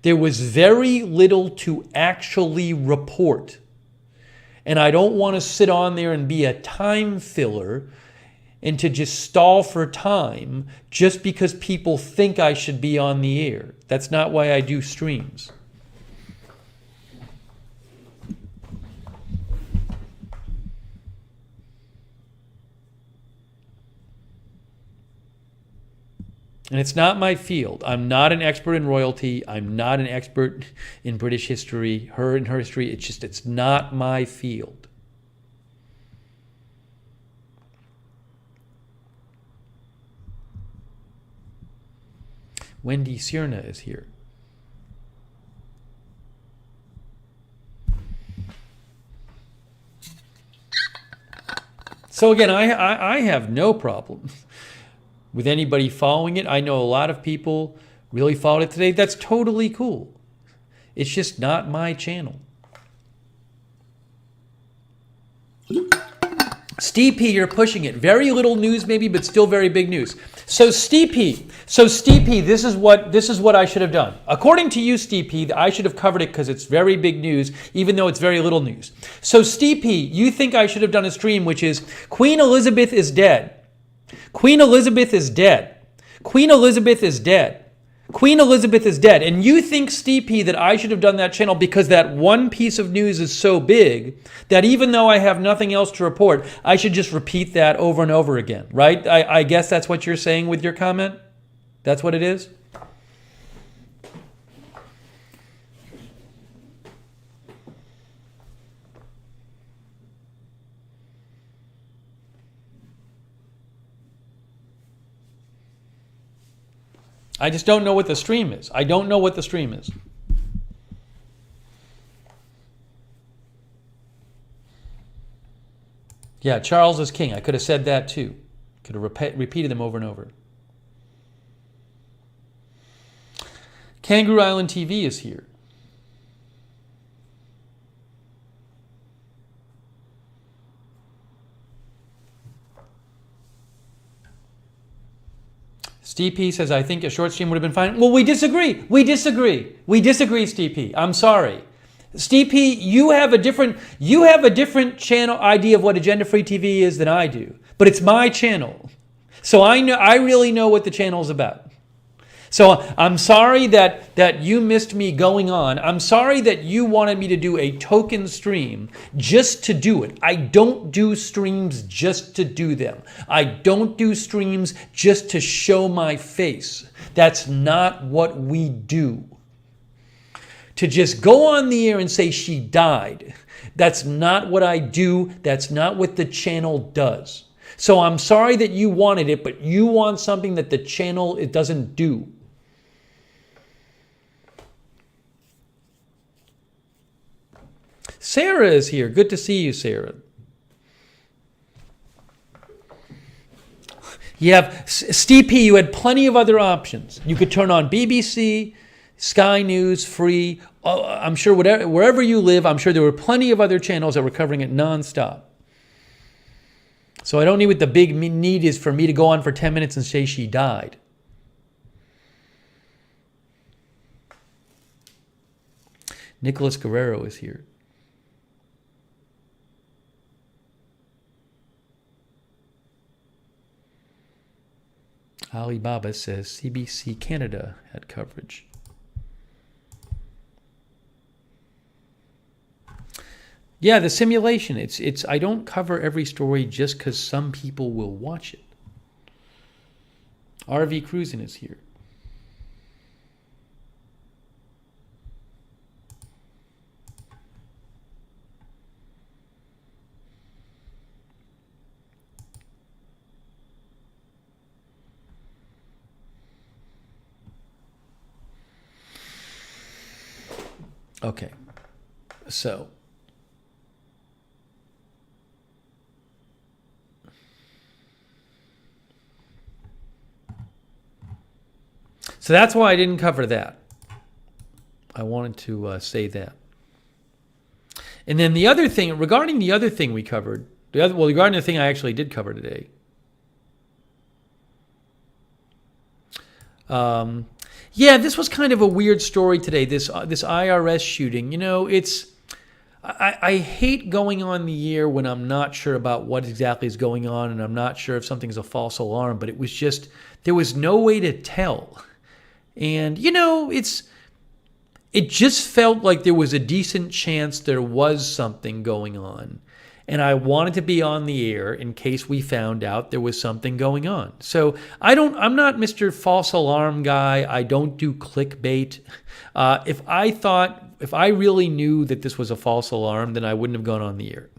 There was very little to actually report. And I don't want to sit on there and be a time filler and to just stall for time just because people think I should be on the air. That's not why I do streams. And it's not my field. I'm not an expert in royalty. I'm not an expert in British history, her history. It's not my field. Wendy Sierna is here. So again, I have no problem with anybody following it. I know a lot of people really followed it today. That's totally cool. It's just not my channel. Steve P, you're pushing it. Very little news maybe, but still very big news. So Steve P, this is what I should have done. According to you, Steve P, I should have covered it because it's very big news, even though it's very little news. So Steve P, you think I should have done a stream which is Queen Elizabeth is dead. Queen Elizabeth is dead. Queen Elizabeth is dead. Queen Elizabeth is dead. And you think, Steve P, that I should have done that channel because that one piece of news is so big that even though I have nothing else to report, I should just repeat that over and over again, right? I guess that's what you're saying with your comment? That's what it is? I just don't know what the stream is. I don't know what the stream is. Yeah, Charles is king. I could have said that too. Could have repeated them over and over. Kangaroo Island TV is here. Steve P says, I think a short stream would have been fine. Well, we disagree. We disagree. We disagree, Steve P. I'm sorry. Steve P, you have a different channel idea of what Agenda Free TV is than I do. But it's my channel. So I really know what the channel is about. So I'm sorry that you missed me going on. I'm sorry that you wanted me to do a token stream just to do it. I don't do streams just to do them. I don't do streams just to show my face. That's not what we do. To just go on the air and say she died, that's not what I do. That's not what the channel does. So I'm sorry that you wanted it, but you want something that the channel it doesn't do. Sarah is here. Good to see you, Sarah. You have Steve P. You had plenty of other options. You could turn on BBC, Sky News, Free. I'm sure wherever you live, I'm sure there were plenty of other channels that were covering it nonstop. So I don't need what the big need is for me to go on for 10 minutes and say she died. Nicholas Guerrero is here. Alibaba says CBC Canada had coverage. Yeah, the simulation. It's I don't cover every story just because some people will watch it. RV cruising is here. Okay, so that's why I didn't cover that. I wanted to say that. And then the other thing, regarding the other thing we covered, regarding the thing I actually did cover today. Yeah, this was kind of a weird story today. This IRS shooting. You know, I hate going on the air when I'm not sure about what exactly is going on, and I'm not sure if something's a false alarm. But it was just, there was no way to tell, and you know, it just felt like there was a decent chance there was something going on. And I wanted to be on the air in case we found out there was something going on. So I'm not Mr. False Alarm guy. I don't do clickbait. If I really knew that this was a false alarm, then I wouldn't have gone on the air.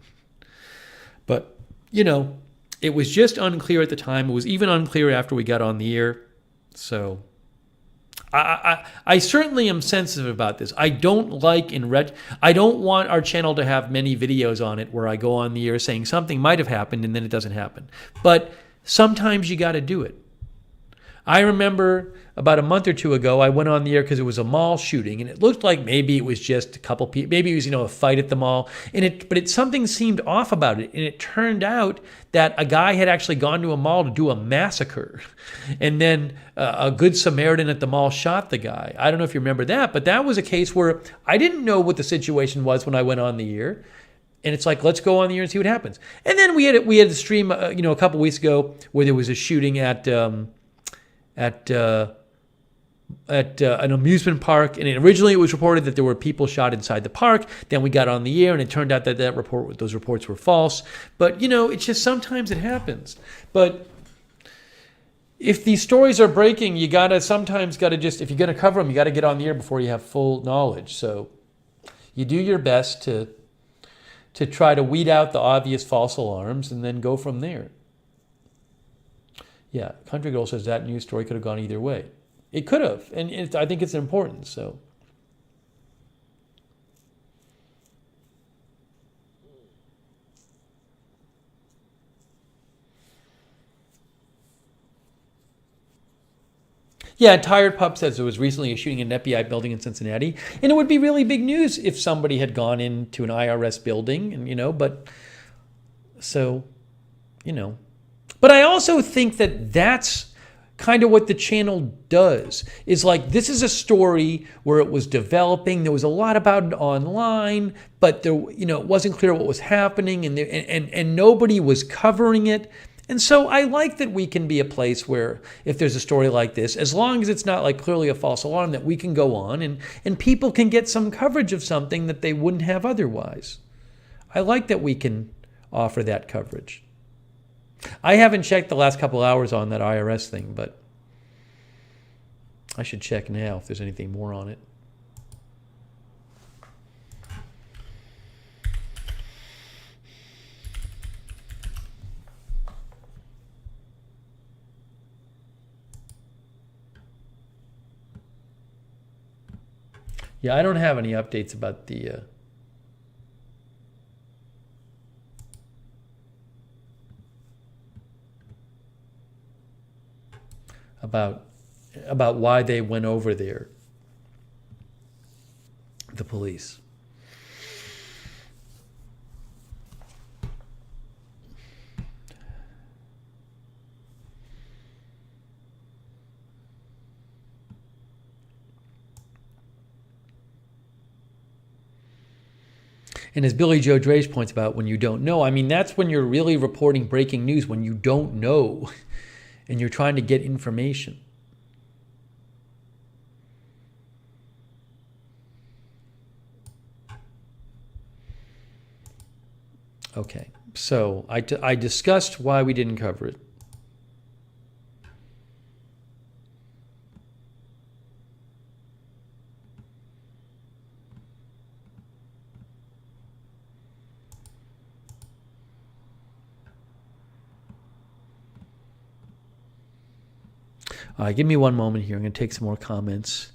But, you know, it was just unclear at the time. It was even unclear after we got on the air. So I certainly am sensitive about this. I don't want our channel to have many videos on it where I go on the air saying something might have happened and then it doesn't happen. But sometimes you got to do it. I remember about a month or two ago, I went on the air because it was a mall shooting, and it looked like maybe it was just a couple people, maybe it was, a fight at the mall, but something seemed off about it, and it turned out that a guy had actually gone to a mall to do a massacre, and then a good Samaritan at the mall shot the guy. I don't know if you remember that, but that was a case where I didn't know what the situation was when I went on the air. And it's like, let's go on the air and see what happens. And then we had a stream, a couple weeks ago where there was a shooting at an amusement park, and originally it was reported that there were people shot inside the park. Then we got on the air, and it turned out that those reports were false. But it's just sometimes it happens. But if these stories are breaking, you sometimes gotta just, if you're gonna cover them, you gotta get on the air before you have full knowledge. So you do your best to try to weed out the obvious false alarms, and then go from there. Yeah, Country Girl says that news story could have gone either way. It could have, and I think it's important, so. Yeah, Tired Pup says there was recently a shooting in an FBI building in Cincinnati, and it would be really big news if somebody had gone into an IRS building, and but, so, But I also think that that's kind of what the channel does, is like, this is a story where it was developing. There was a lot about it online, but there, it wasn't clear what was happening, and nobody was covering it. And so I like that we can be a place where, if there's a story like this, as long as it's not like clearly a false alarm, that we can go on and people can get some coverage of something that they wouldn't have otherwise. I like that we can offer that coverage. I haven't checked the last couple hours on that IRS thing, but I should check now if there's anything more on it. Yeah, I don't have any updates about the about why they went over there, the police. And as Billy Joe Drage points about, when you don't know, I mean, that's when you're really reporting breaking news, when you don't know and you're trying to get information. Okay, so I discussed why we didn't cover it. Give me one moment here. I'm going to take some more comments.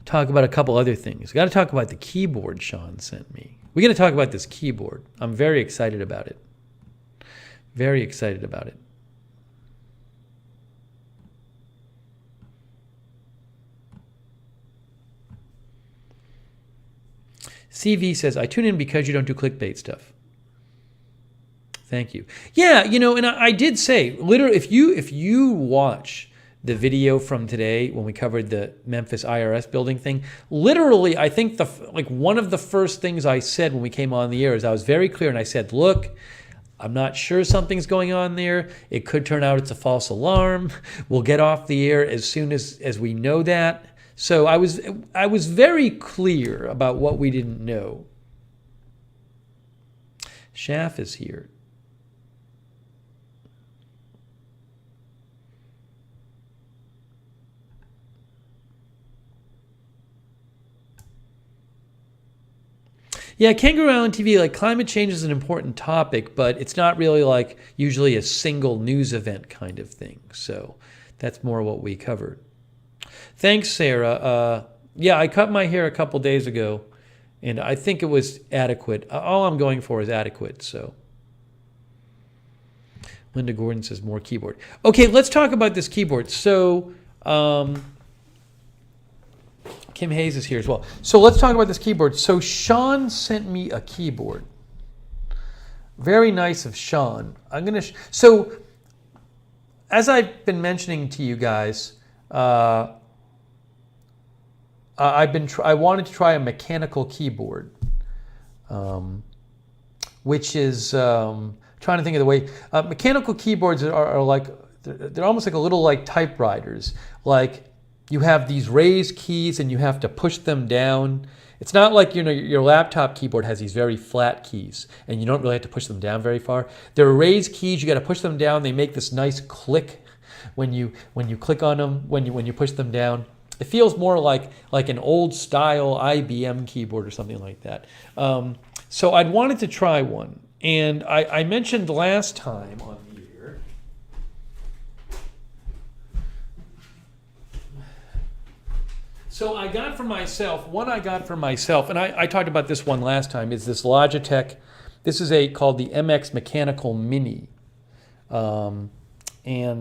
Talk about a couple other things. Got to talk about the keyboard Sean sent me. We're going to talk about this keyboard. I'm very excited about it. Very excited about it. CV says, I tune in because you don't do clickbait stuff. Thank you. Yeah, you know, and I did say, literally, if you watch the video from today when we covered the Memphis IRS building thing, literally, I think one of the first things I said when we came on the air is I was very clear and I said, look, I'm not sure something's going on there. It could turn out it's a false alarm. We'll get off the air as soon as we know that. So I was very clear about what we didn't know. Schaff is here. Yeah, Kangaroo Island TV, like climate change is an important topic, but it's not really like usually a single news event kind of thing. So that's more what we covered. Thanks, Sarah. Yeah, I cut my hair a couple days ago, and I think it was adequate. All I'm going for is adequate. So Linda Gordon says more keyboard. Okay, let's talk about this keyboard. So Kim Hayes is here as well. So let's talk about this keyboard. So Sean sent me a keyboard. Very nice of Sean. So as I've been mentioning to you guys, I wanted to try a mechanical keyboard, which is trying to think of the way mechanical keyboards are like they're almost like a little like typewriters. Like you have these raised keys and you have to push them down. It's not like your laptop keyboard has these very flat keys and you don't really have to push them down very far. They're raised keys. You got to push them down. They make this nice click when you click on them. When you push them down. It feels more like an old style IBM keyboard or something like that. So I'd wanted to try one. And I mentioned last time on the air, so I got for myself, and I talked about this one last time, is this Logitech. This is called the MX Mechanical Mini. And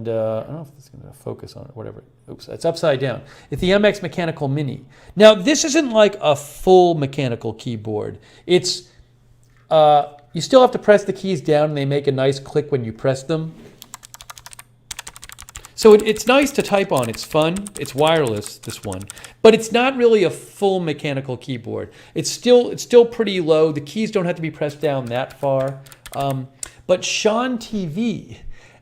I don't know if it's going to focus on it, whatever. Oops, it's upside down. It's the MX Mechanical Mini. Now, this isn't like a full mechanical keyboard. It's, you still have to press the keys down and they make a nice click when you press them. So it's nice to type on. It's fun. It's wireless, this one. But it's not really a full mechanical keyboard. It's still pretty low. The keys don't have to be pressed down that far. But Sean TV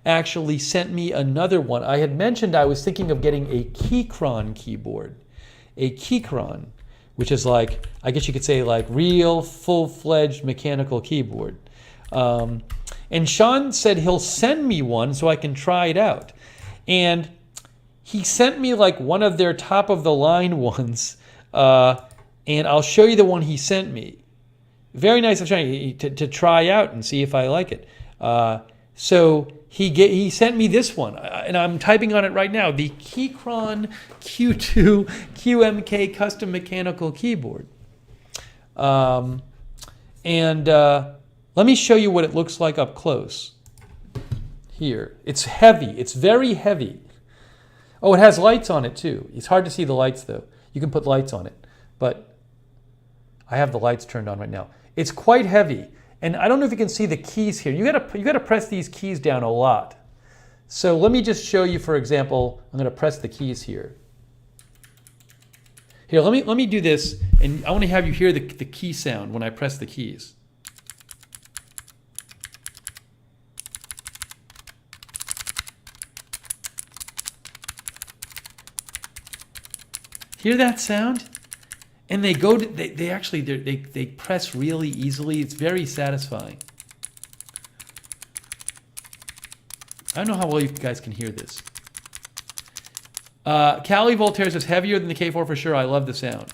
actually sent me another one. I had mentioned I was thinking of getting a Keychron keyboard. A Keychron, which is like, I guess you could say like real full-fledged mechanical keyboard. And Sean said he'll send me one so I can try it out. And he sent me like one of their top of the line ones. And I'll show you the one he sent me. Very nice of Sean to try out and see if I like it. So he sent me this one, and I'm typing on it right now, the Keychron Q2 QMK custom mechanical keyboard. And let me show you what it looks like up close. Here, it's heavy. It's very heavy. Oh, it has lights on it too. It's hard to see the lights though. You can put lights on it, but I have the lights turned on right now. It's quite heavy. And I don't know if you can see the keys here. You gotta press these keys down a lot. So let me just show you, for example, I'm gonna press the keys here. Here, let me do this, and I want to have you hear the key sound when I press the keys. Hear that sound? And they go to, they press really easily. It's very satisfying. I don't know how well you guys can hear this. Callie Voltaire says, heavier than the K4 for sure. I love the sound.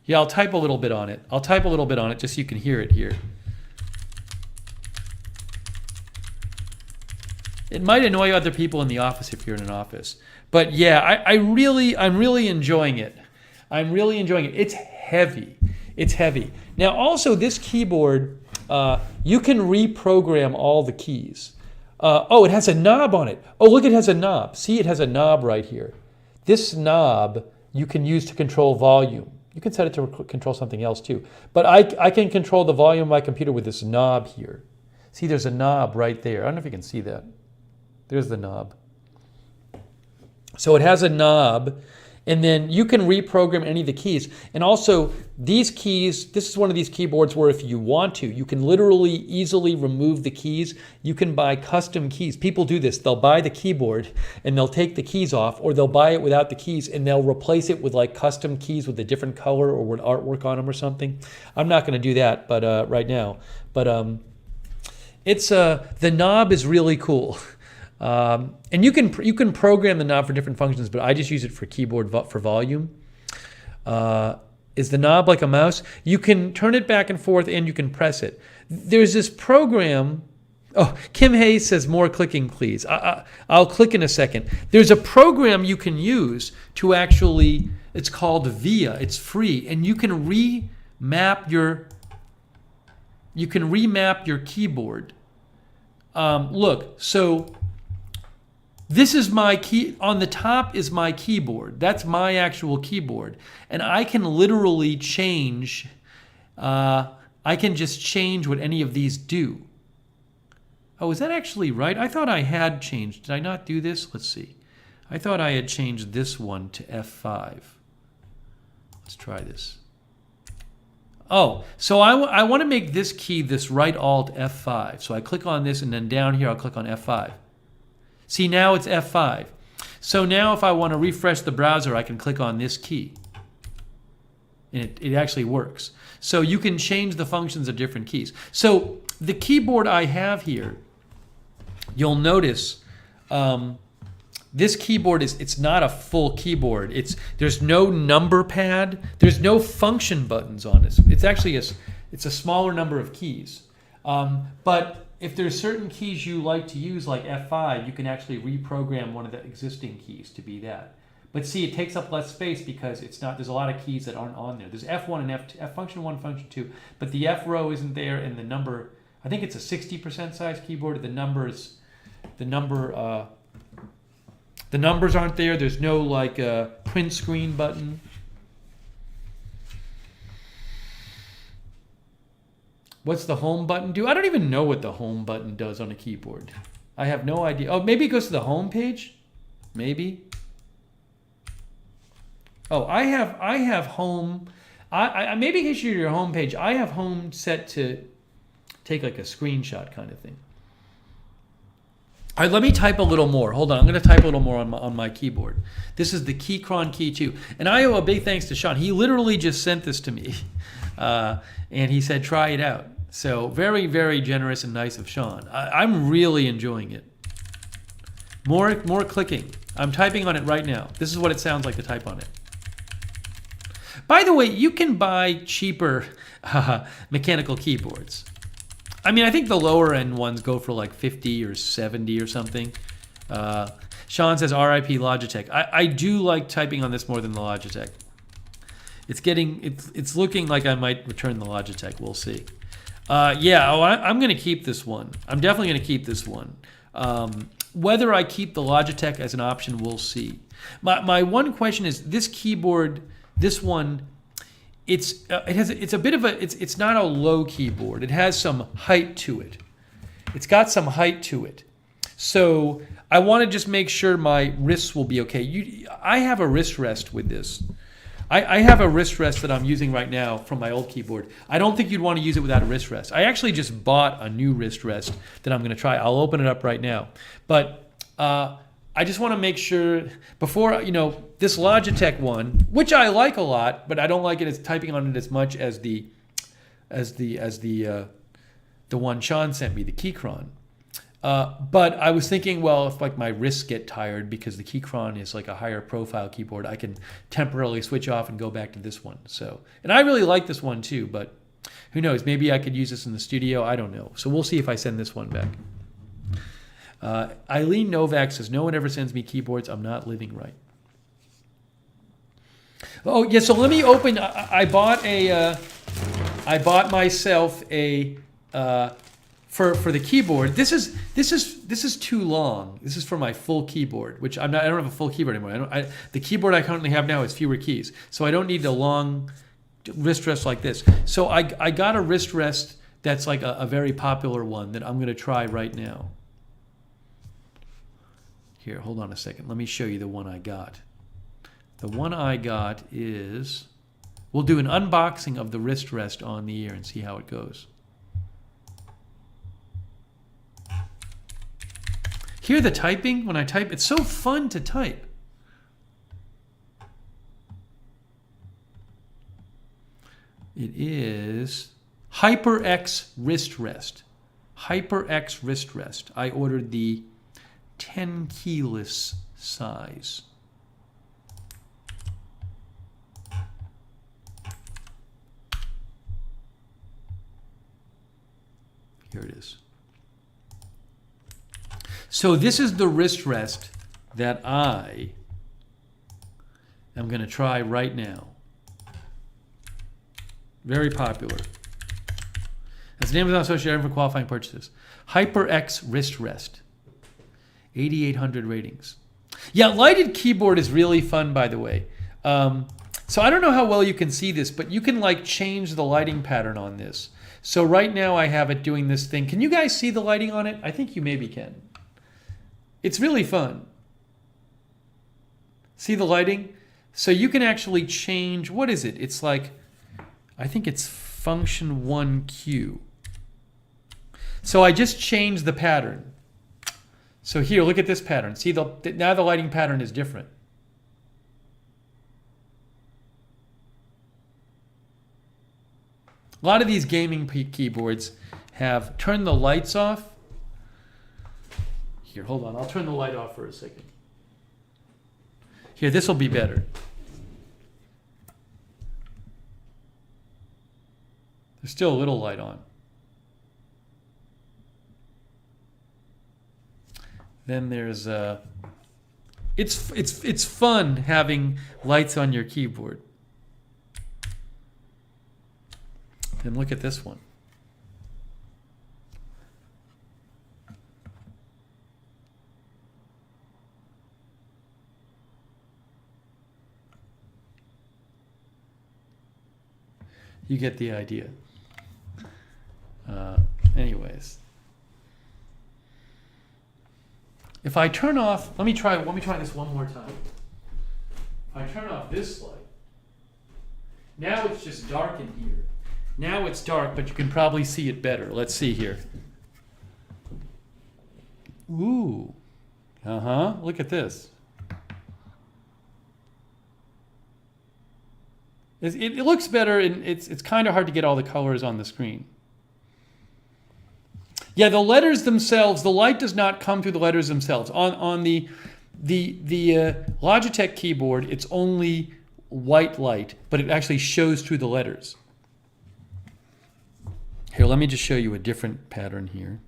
Yeah, I'll type a little bit on it. I'll type a little bit on it just so you can hear it here. It might annoy other people in the office if you're in an office. But yeah, I'm really enjoying it. I'm really enjoying it. It's heavy. It's heavy. Now also this keyboard, you can reprogram all the keys. Oh, it has a knob on it. Oh, look, it has a knob. See, it has a knob right here. This knob you can use to control volume. You can set it to control something else too. But I can control the volume of my computer with this knob here. See, there's a knob right there. I don't know if you can see that. There's the knob. So it has a knob, and then you can reprogram any of the keys. And also, these keys, this is one of these keyboards where if you want to, you can literally easily remove the keys. You can buy custom keys. People do this. They'll buy the keyboard, and they'll take the keys off, or they'll buy it without the keys, and they'll replace it with like custom keys with a different color or with artwork on them or something. I'm not going to do that but right now. But it's the knob is really cool. And you can program the knob for different functions, but I just use it for keyboard for volume. Is the knob like a mouse? You can turn it back and forth and you can press it. There's this program. Oh, Kim Hayes says more clicking, please. I'll click in a second. There's a program you can use to actually, it's called VIA. It's free, and you can remap your keyboard. Look, so this is my key. On the top is my keyboard. That's my actual keyboard. And I can literally change, I can just change what any of these do. Oh, is that actually right? I thought I had changed. Did I not do this? Let's see. I thought I had changed this one to F5. Let's try this. Oh, so I want to make this key this right alt F5. So I click on this, and then down here I'll click on F5. See, now it's F5. So now if I want to refresh the browser, I can click on this key. And it actually works. So you can change the functions of different keys. So the keyboard I have here, you'll notice this keyboard it's not a full keyboard. There's no number pad. There's no function buttons on it. It's actually it's a smaller number of keys. But if there's certain keys you like to use, like F5, you can actually reprogram one of the existing keys to be that. But see, it takes up less space because there's a lot of keys that aren't on there. There's F1 and F function 1, function 2, but the F row isn't there, and the number, I think it's a 60% size keyboard. The numbers aren't there. There's no like print screen button. What's the home button do? I don't even know what the home button does on a keyboard. I have no idea. Oh, maybe it goes to the home page? Maybe. Oh, I have home. Maybe it gives you your home page. I have home set to take like a screenshot kind of thing. All right, let me type a little more. Hold on, I'm going to type a little more on my keyboard. This is the Keychron Key 2. And I owe a big thanks to Sean. He literally just sent this to me. And he said, try it out. So very, very generous and nice of Sean. I'm really enjoying it. More clicking. I'm typing on it right now. This is what it sounds like to type on it. By the way, you can buy cheaper mechanical keyboards. I mean, I think the lower end ones go for like 50 or 70 or something. Sean says RIP Logitech. I do like typing on this more than the Logitech. It's looking like I might return the Logitech. We'll see. I'm going to keep this one. I'm definitely going to keep this one. Whether I keep the Logitech as an option, we'll see. My one question is this keyboard. This one, it's not a low keyboard. It has some height to it. It's got some height to it. So I want to just make sure my wrists will be okay. I have a wrist rest with this. I have a wrist rest that I'm using right now from my old keyboard. I don't think you'd want to use it without a wrist rest. I actually just bought a new wrist rest that I'm going to try. I'll open it up right now. But I just want to make sure before, this Logitech one, which I like a lot, but I don't like it as typing on it as much as the one Sean sent me, the Keychron. But I was thinking, well, if like my wrists get tired because the Keychron is like a higher profile keyboard, I can temporarily switch off and go back to this one. So, and I really like this one too, but who knows? Maybe I could use this in the studio. I don't know. So we'll see if I send this one back. Eileen Novak says, no one ever sends me keyboards. I'm not living right. Oh, yeah, so let me open. I bought myself a, for the keyboard. This is too long. This is for my full keyboard, which I don't have a full keyboard anymore. The keyboard I currently have now is fewer keys, so I don't need a long wrist rest like this. So I got a wrist rest that's like a very popular one that I'm going to try right now. Here, hold on a second. Let me show you the one I got. The one I got is, we'll do an unboxing of the wrist rest on the ear and see how it goes. Hear the typing when I type? It's so fun to type. It is HyperX wrist rest. HyperX wrist rest. I ordered the 10 keyless size. Here it is. So this is the wrist rest that I am going to try right now. Very popular. That's the Amazon associated for qualifying purchases. HyperX wrist rest. 8,800 ratings. Yeah, lighted keyboard is really fun, by the way. So I don't know how well you can see this, but you can like change the lighting pattern on this. So right now I have it doing this thing. Can you guys see the lighting on it? I think you maybe can. It's really fun. See the lighting? So you can actually change, what is it? It's like, I think it's function 1Q. So I just changed the pattern. So here, look at this pattern. See, now the lighting pattern is different. A lot of these gaming keyboards have turned the lights off. Here, hold on. I'll turn the light off for a second. Here, this will be better. There's still a little light on. Then there's it's fun having lights on your keyboard. And look at this one. You get the idea. Anyways, if I turn off, let me try this one more time. If I turn off this light, now it's just dark in here. Now it's dark, but you can probably see it better. Let's see here. Ooh. Look at this. It looks better, and it's kind of hard to get all the colors on the screen. Yeah, the letters themselves, the light does not come through the letters themselves. On the Logitech keyboard, it's only white light, but it actually shows through the letters. Here, let me just show you a different pattern here.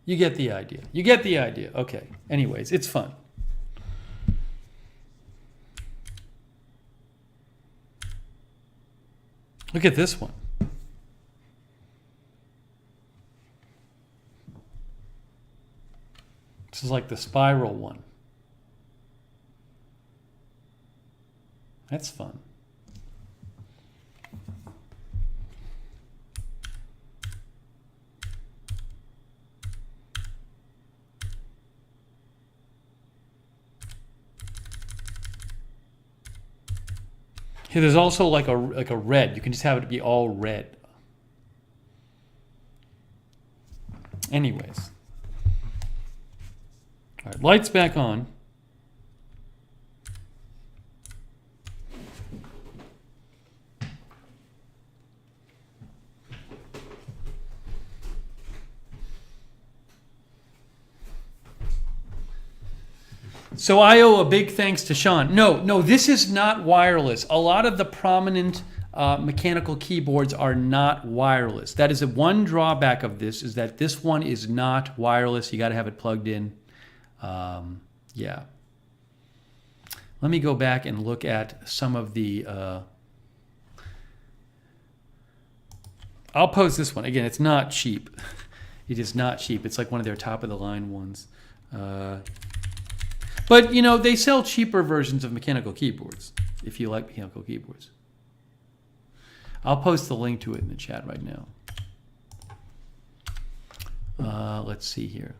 You get the idea. You get the idea. Okay. Anyways, it's fun. Look at this one. This is like the spiral one. That's fun. Here, there's also like a red. You can just have it be all red. Anyways. All right, lights back on. So I owe a big thanks to Sean. No, this is not wireless. A lot of the prominent mechanical keyboards are not wireless. That is one drawback of this, is that this one is not wireless. You got to have it plugged in. Yeah. Let me go back and look at some of the... I'll post this one. Again, it's not cheap. It is not cheap. It's like one of their top-of-the-line ones. But, you know, they sell cheaper versions of mechanical keyboards, if you like mechanical keyboards. I'll post the link to it in the chat right now. Let's see here.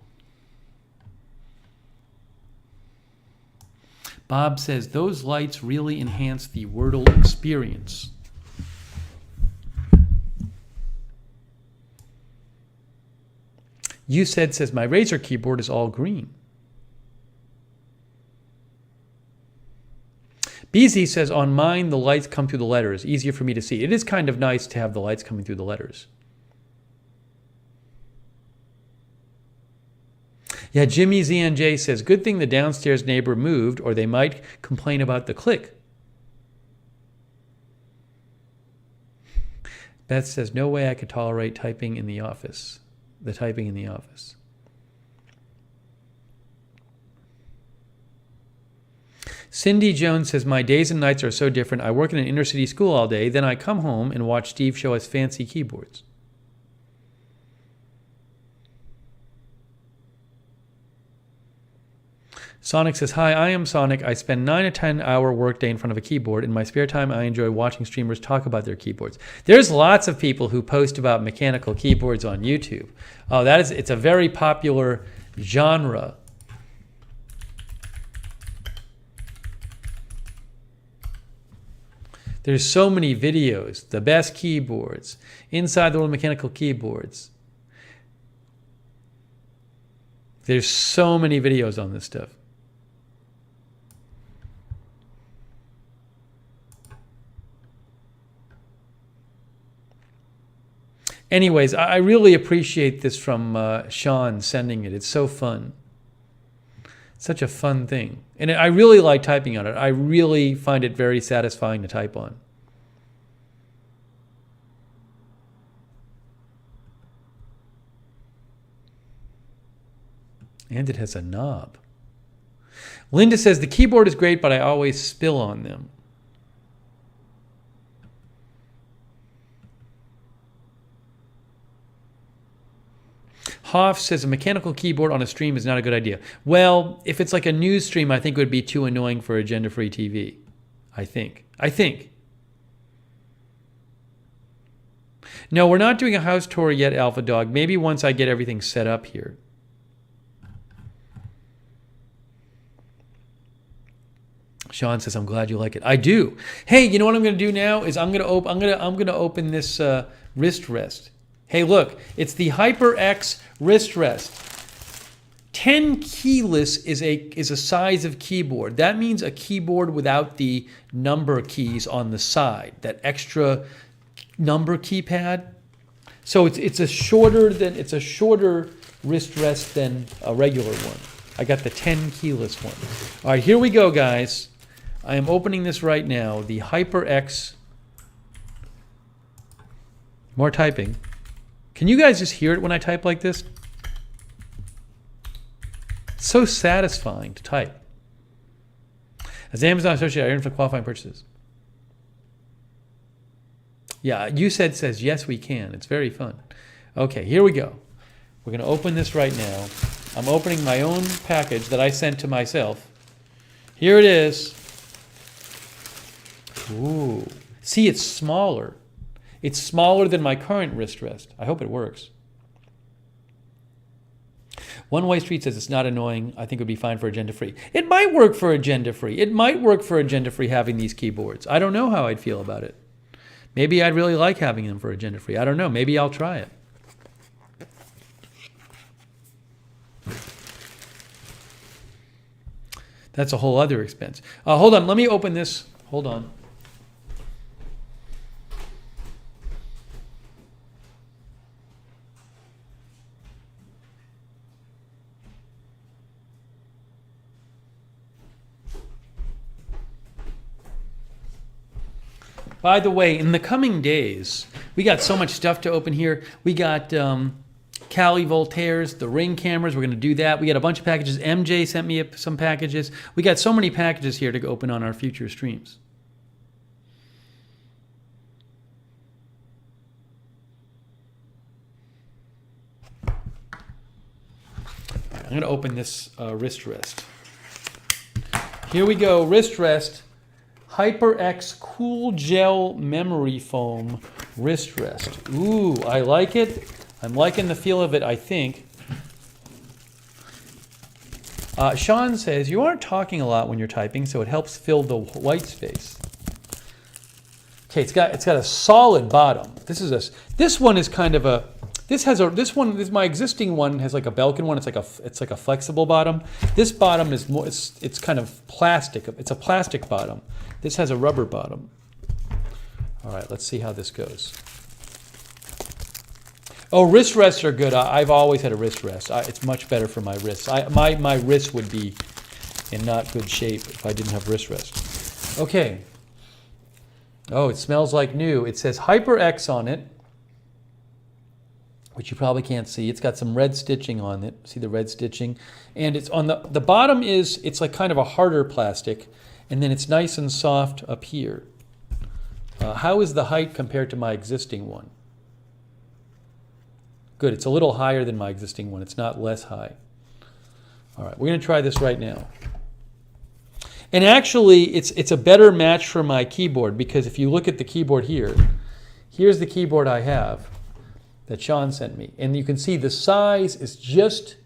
Bob says, those lights really enhance the Wordle experience. You says, my Razer keyboard is all green. BZ says, on mine, the lights come through the letters. Easier for me to see. It is kind of nice to have the lights coming through the letters. Yeah, Jimmy ZNJ says, good thing the downstairs neighbor moved, or they might complain about the click. Beth says, no way I could tolerate typing in the office. The typing in the office. Cindy Jones says, my days and nights are so different. I work in an inner city school all day. Then I come home and watch Steve show us fancy keyboards. Sonic says, hi, I am Sonic. I spend 9 to 10 hour workday in front of a keyboard. In my spare time, I enjoy watching streamers talk about their keyboards. There's lots of people who post about mechanical keyboards on YouTube. Oh, it's a very popular genre. There's so many videos, the best keyboards, inside the world of mechanical keyboards. There's so many videos on this stuff. Anyways, I really appreciate this from Sean sending it. It's so fun. Such a fun thing. And I really like typing on it. I really find it very satisfying to type on. And it has a knob. Linda says, the keyboard is great, but I always spill on them. Hoff says, a mechanical keyboard on a stream is not a good idea. Well, if it's like a news stream, I think it would be too annoying for agenda-free TV. I think. No, we're not doing a house tour yet, Alpha Dog. Maybe once I get everything set up here. Sean says, I'm glad you like it. I do. Hey, you know what I'm going to do now is I'm going to open this wrist rest. Hey, look, it's the HyperX wrist rest. 10 keyless is a size of keyboard. That means a keyboard without the number keys on the side, that extra number keypad. So it's a shorter wrist rest than a regular one. I got the 10 keyless one. All right, here we go, guys. I am opening this right now. The HyperX. More typing. Can you guys just hear it when I type like this? It's so satisfying to type. As Amazon associate, I earn for qualifying purchases. Yeah, you says, yes, we can. It's very fun. Okay, here we go. We're going to open this right now. I'm opening my own package that I sent to myself. Here it is. Ooh. See, it's smaller. It's smaller than my current wrist rest. I hope it works. One Way Street says it's not annoying. I think it would be fine for agenda-free. It might work for agenda-free. It might work for agenda-free having these keyboards. I don't know how I'd feel about it. Maybe I'd really like having them for agenda-free. I don't know. Maybe I'll try it. That's a whole other expense. Hold on. Let me open this. Hold on. By the way, in the coming days, we got so much stuff to open here. We got Cali Voltaire's, the Ring cameras. We're going to do that. We got a bunch of packages. MJ sent me some packages. We got so many packages here to open on our future streams. I'm going to open this wrist rest. Here we go, wrist rest. HyperX Cool Gel Memory Foam wrist rest. Ooh, I like it. I'm liking the feel of it, I think. Sean says, you aren't talking a lot when you're typing, so it helps fill the white space. Okay, it's got a solid bottom. This one is kind of a, my existing one has like a Belkin one. It's like a flexible bottom. This bottom is more, it's kind of plastic. It's a plastic bottom. This has a rubber bottom. All right, let's see how this goes. Oh, wrist rests are good. I've always had a wrist rest. It's much better for my wrists. My wrist would be in not good shape if I didn't have wrist rest. Okay. Oh, it smells like new. It says HyperX on it, which you probably can't see. It's got some red stitching on it. See the red stitching? And it's on the bottom it's like kind of a harder plastic, and then it's nice and soft up here. How is the height compared to my existing one? Good, it's a little higher than my existing one. It's not less high. All right, we're gonna try this right now. And actually, it's a better match for my keyboard, because if you look at the keyboard here, here's the keyboard I have that Sean sent me. And you can see the size is just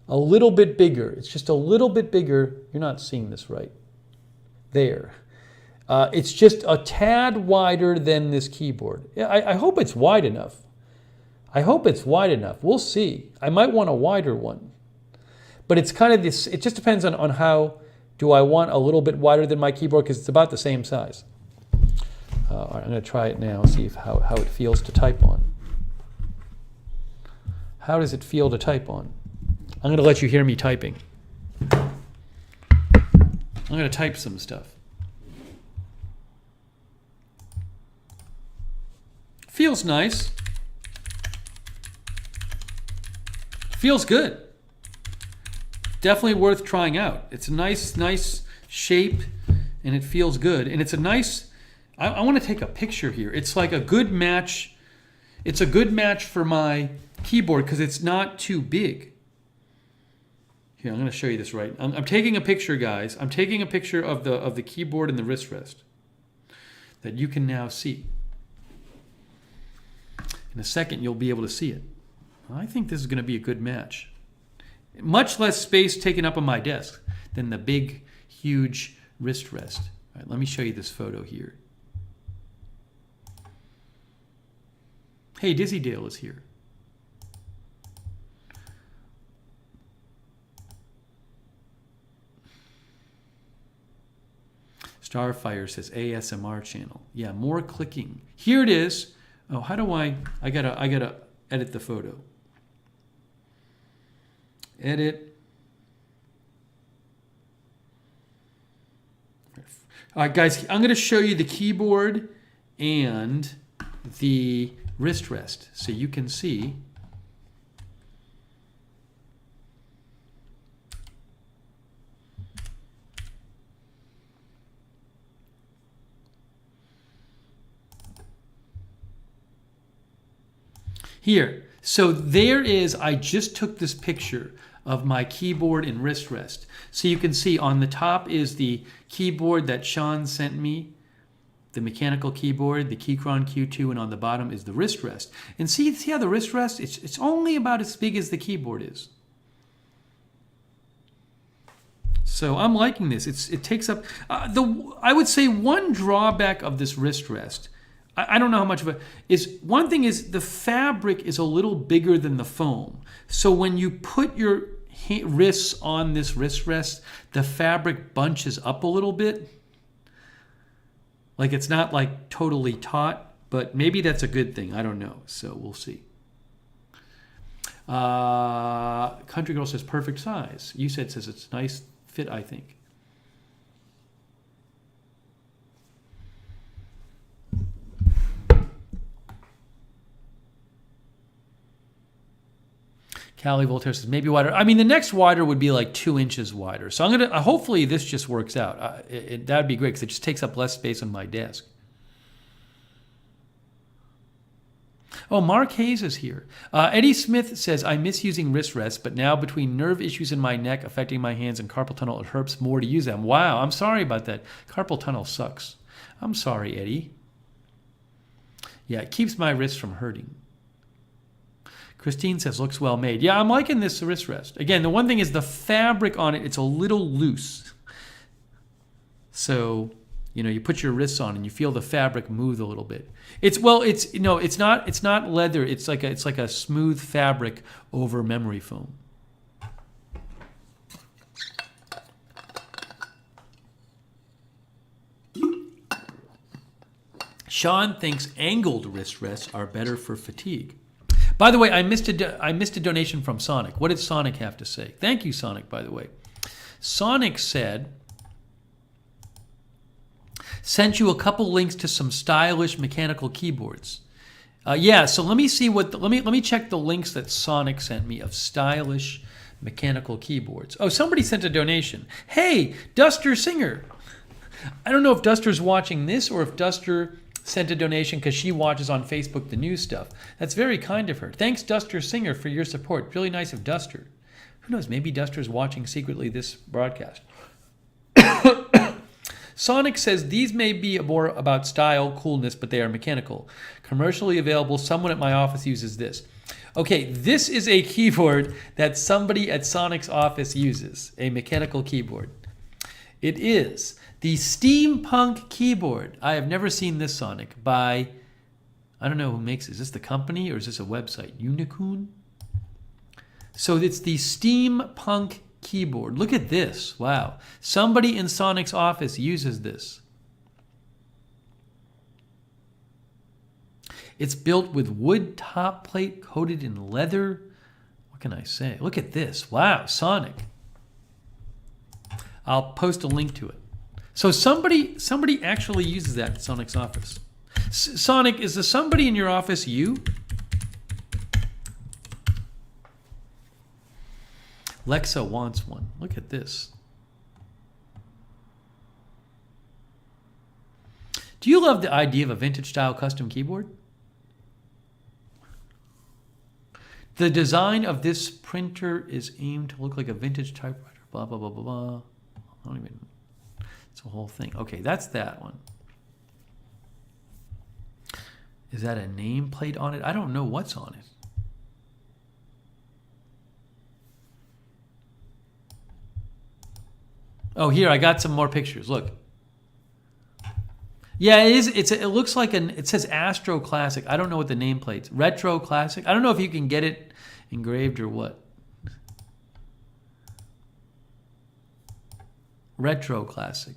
a little bit bigger. It's just a little bit bigger. You're not seeing this right. There. It's just a tad wider than this keyboard. Yeah, I hope it's wide enough. I hope it's wide enough. We'll see. I might want a wider one. But it's kind of this, it just depends on how, do I want a little bit wider than my keyboard, because it's about the same size. All right, I'm going to try it now, see how it feels to type on. How does it feel to type on? I'm going to let you hear me typing. I'm going to type some stuff. Feels nice. Feels good. Definitely worth trying out. It's a nice shape, and it feels good. And it's a nice, I want to take a picture here. It's like a good match. It's a good match for my keyboard because it's not too big. Here, I'm going to show you this right. I'm taking a picture, guys. I'm taking a picture of the keyboard and the wrist rest that you can now see. In a second, you'll be able to see it. I think this is going to be a good match. Much less space taken up on my desk than the big, huge wrist rest. All right, let me show you this photo here. Hey, Dizzy Dale is here. Starfire says ASMR channel. Yeah, more clicking. Here it is. Oh, how do I gotta edit the photo. Edit. All right, guys, I'm going to show you the keyboard and the wrist rest so you can see. Here. So there is, I just took this picture of my keyboard and wrist rest. So you can see on the top is the keyboard that Sean sent me, the mechanical keyboard, the Keychron Q2, and on the bottom is the wrist rest. And see how the wrist rest, it's only about as big as the keyboard is. So I'm liking this. It takes up, I would say one drawback of this wrist rest, I don't know how much of it is. One thing is the fabric is a little bigger than the foam. So when you put your wrists on this wrist rest, the fabric bunches up a little bit. Like it's not like totally taut, but maybe that's a good thing. I don't know. So we'll see. Country Girl says perfect size. You says it's a nice fit, I think. Callie Voltaire says maybe wider. I mean, the next wider would be like 2 inches wider. So I'm going to, hopefully this just works out. That would be great because it just takes up less space on my desk. Oh, Mark Hayes is here. Eddie Smith says, I miss using wrist rests, but now between nerve issues in my neck affecting my hands and carpal tunnel, it hurts more to use them. Wow, I'm sorry about that. Carpal tunnel sucks. I'm sorry, Eddie. Yeah, it keeps my wrists from hurting. Christine says, looks well made. Yeah, I'm liking this wrist rest. Again, the one thing is the fabric on it, it's a little loose. So, you put your wrists on and you feel the fabric move a little bit. It's not leather. It's like a smooth fabric over memory foam. Sean thinks angled wrist rests are better for fatigue. By the way, I missed a donation from Sonic. What did Sonic have to say? Thank you, Sonic, by the way. Sonic said, sent you a couple links to some stylish mechanical keyboards. Yeah, so let me see let me check the links that Sonic sent me of stylish mechanical keyboards. Oh, somebody sent a donation. Hey, Duster Singer. I don't know if Duster's watching this or if Duster sent a donation because she watches on Facebook the news stuff. That's very kind of her. Thanks, Duster Singer, for your support. Really nice of Duster. Who knows, maybe Duster's watching secretly this broadcast. Sonic says, these may be more about style, coolness, but they are mechanical. Commercially available, someone at my office uses this. Okay, this is a keyboard that somebody at Sonic's office uses, a mechanical keyboard. It is the Steampunk keyboard. I have never seen this, Sonic, by, I don't know who makes it. Is this the company or is this a website? Unicoon? So it's the Steampunk keyboard. Look at this. Wow. Somebody in Sonic's office uses this. It's built with wood top plate coated in leather. What can I say? Look at this. Wow, Sonic. I'll post a link to it. So somebody actually uses that at Sonic's office. Sonic, is there somebody in your office you? Lexa wants one. Look at this. Do you love the idea of a vintage style custom keyboard? The design of this printer is aimed to look like a vintage typewriter. Blah, blah, blah, blah, blah. I don't even... It's a whole thing. Okay, that's that one. Is that a nameplate on it? I don't know what's on it. Oh, here, I got some more pictures. Look. Yeah, it is. It looks like it says Astro Classic. I don't know what the nameplate's. Retro Classic. I don't know if you can get it engraved or what. Retro Classic.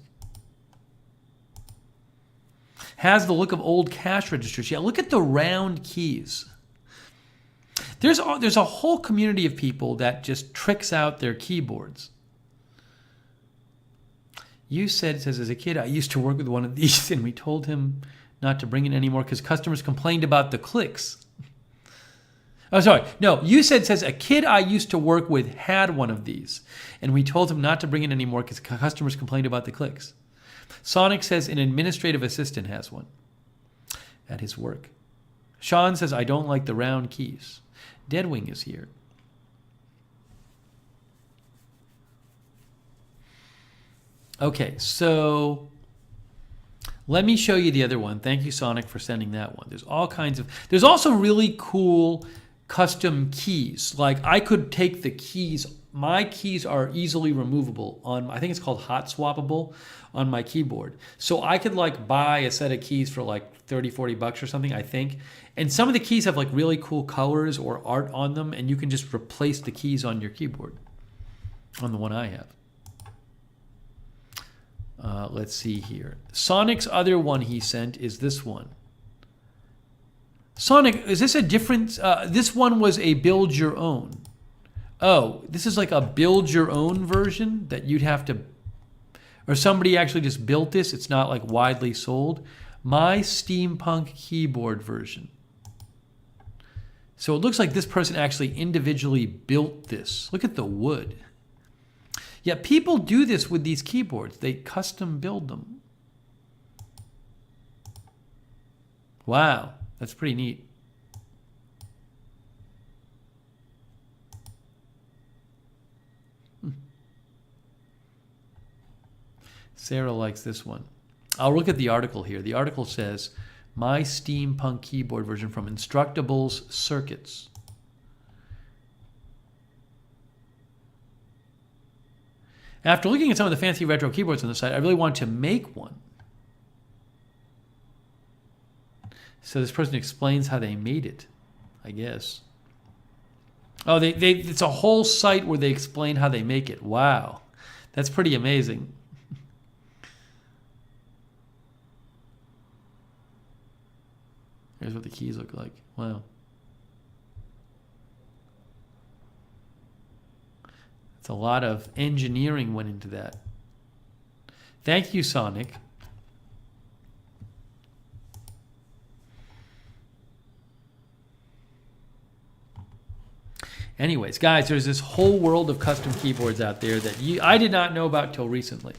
Has the look of old cash registers. Yeah, look at the round keys. There's a whole community of people that just tricks out their keyboards. You said, it says, as a kid, I used to work with one of these, and we told him not to bring it anymore because customers complained about the clicks. Oh, sorry. No, you said, it says, a kid I used to work with had one of these, and we told him not to bring it anymore because customers complained about the clicks. Sonic says an administrative assistant has one at his work. Sean says, I don't like the round keys. Deadwing is here. Okay, so let me show you the other one. Thank you, Sonic, for sending that one. There's all kinds of... There's also really cool custom keys. Like, I could take the keys... My keys are easily removable on... I think it's called hot swappable on my keyboard. So I could, like, buy a set of keys for, like, 30, 40 bucks or something, I think. And some of the keys have, like, really cool colors or art on them, and you can just replace the keys on your keyboard. On the one I have. Let's see here. Sonic's other one he sent is this one. Sonic, is this a different... this one was a build your own. Oh, this is like a build your own version that you'd have to... Or somebody actually just built this. It's not like widely sold. My Steampunk keyboard version. So it looks like this person actually individually built this. Look at the wood. Yeah, people do this with these keyboards. They custom build them. Wow, that's pretty neat. Sarah likes this one. I'll look at the article here. The article says, My Steampunk Keyboard Version from Instructables Circuits. After looking at some of the fancy retro keyboards on the site, I really want to make one. So this person explains how they made it, I guess. Oh, it's a whole site where they explain how they make it. Wow. That's pretty amazing. Here's what the keys look like. Wow. It's a lot of engineering went into that. Thank you, Sonic. Anyways, guys, there's this whole world of custom keyboards out there that I did not know about till recently.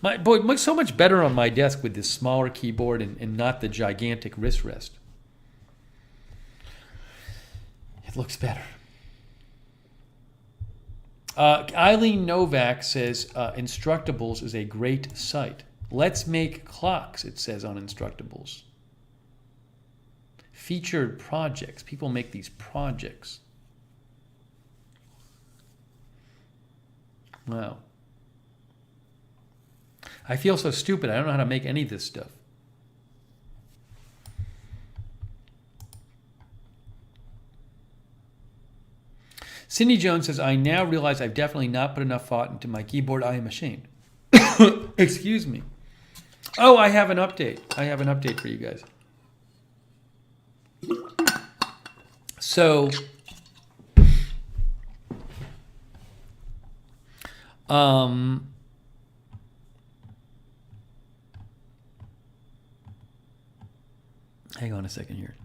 Boy, it looks so much better on my desk with this smaller keyboard and not the gigantic wrist rest. It looks better. Eileen Novak says, Instructables is a great site. Let's make clocks, it says on Instructables. Featured projects. People make these projects. Wow. I feel so stupid. I don't know how to make any of this stuff. Cindy Jones says, I now realize I've definitely not put enough thought into my keyboard. I am ashamed. Excuse me. Oh, I have an update. I have an update for you guys. So, hang on a second here.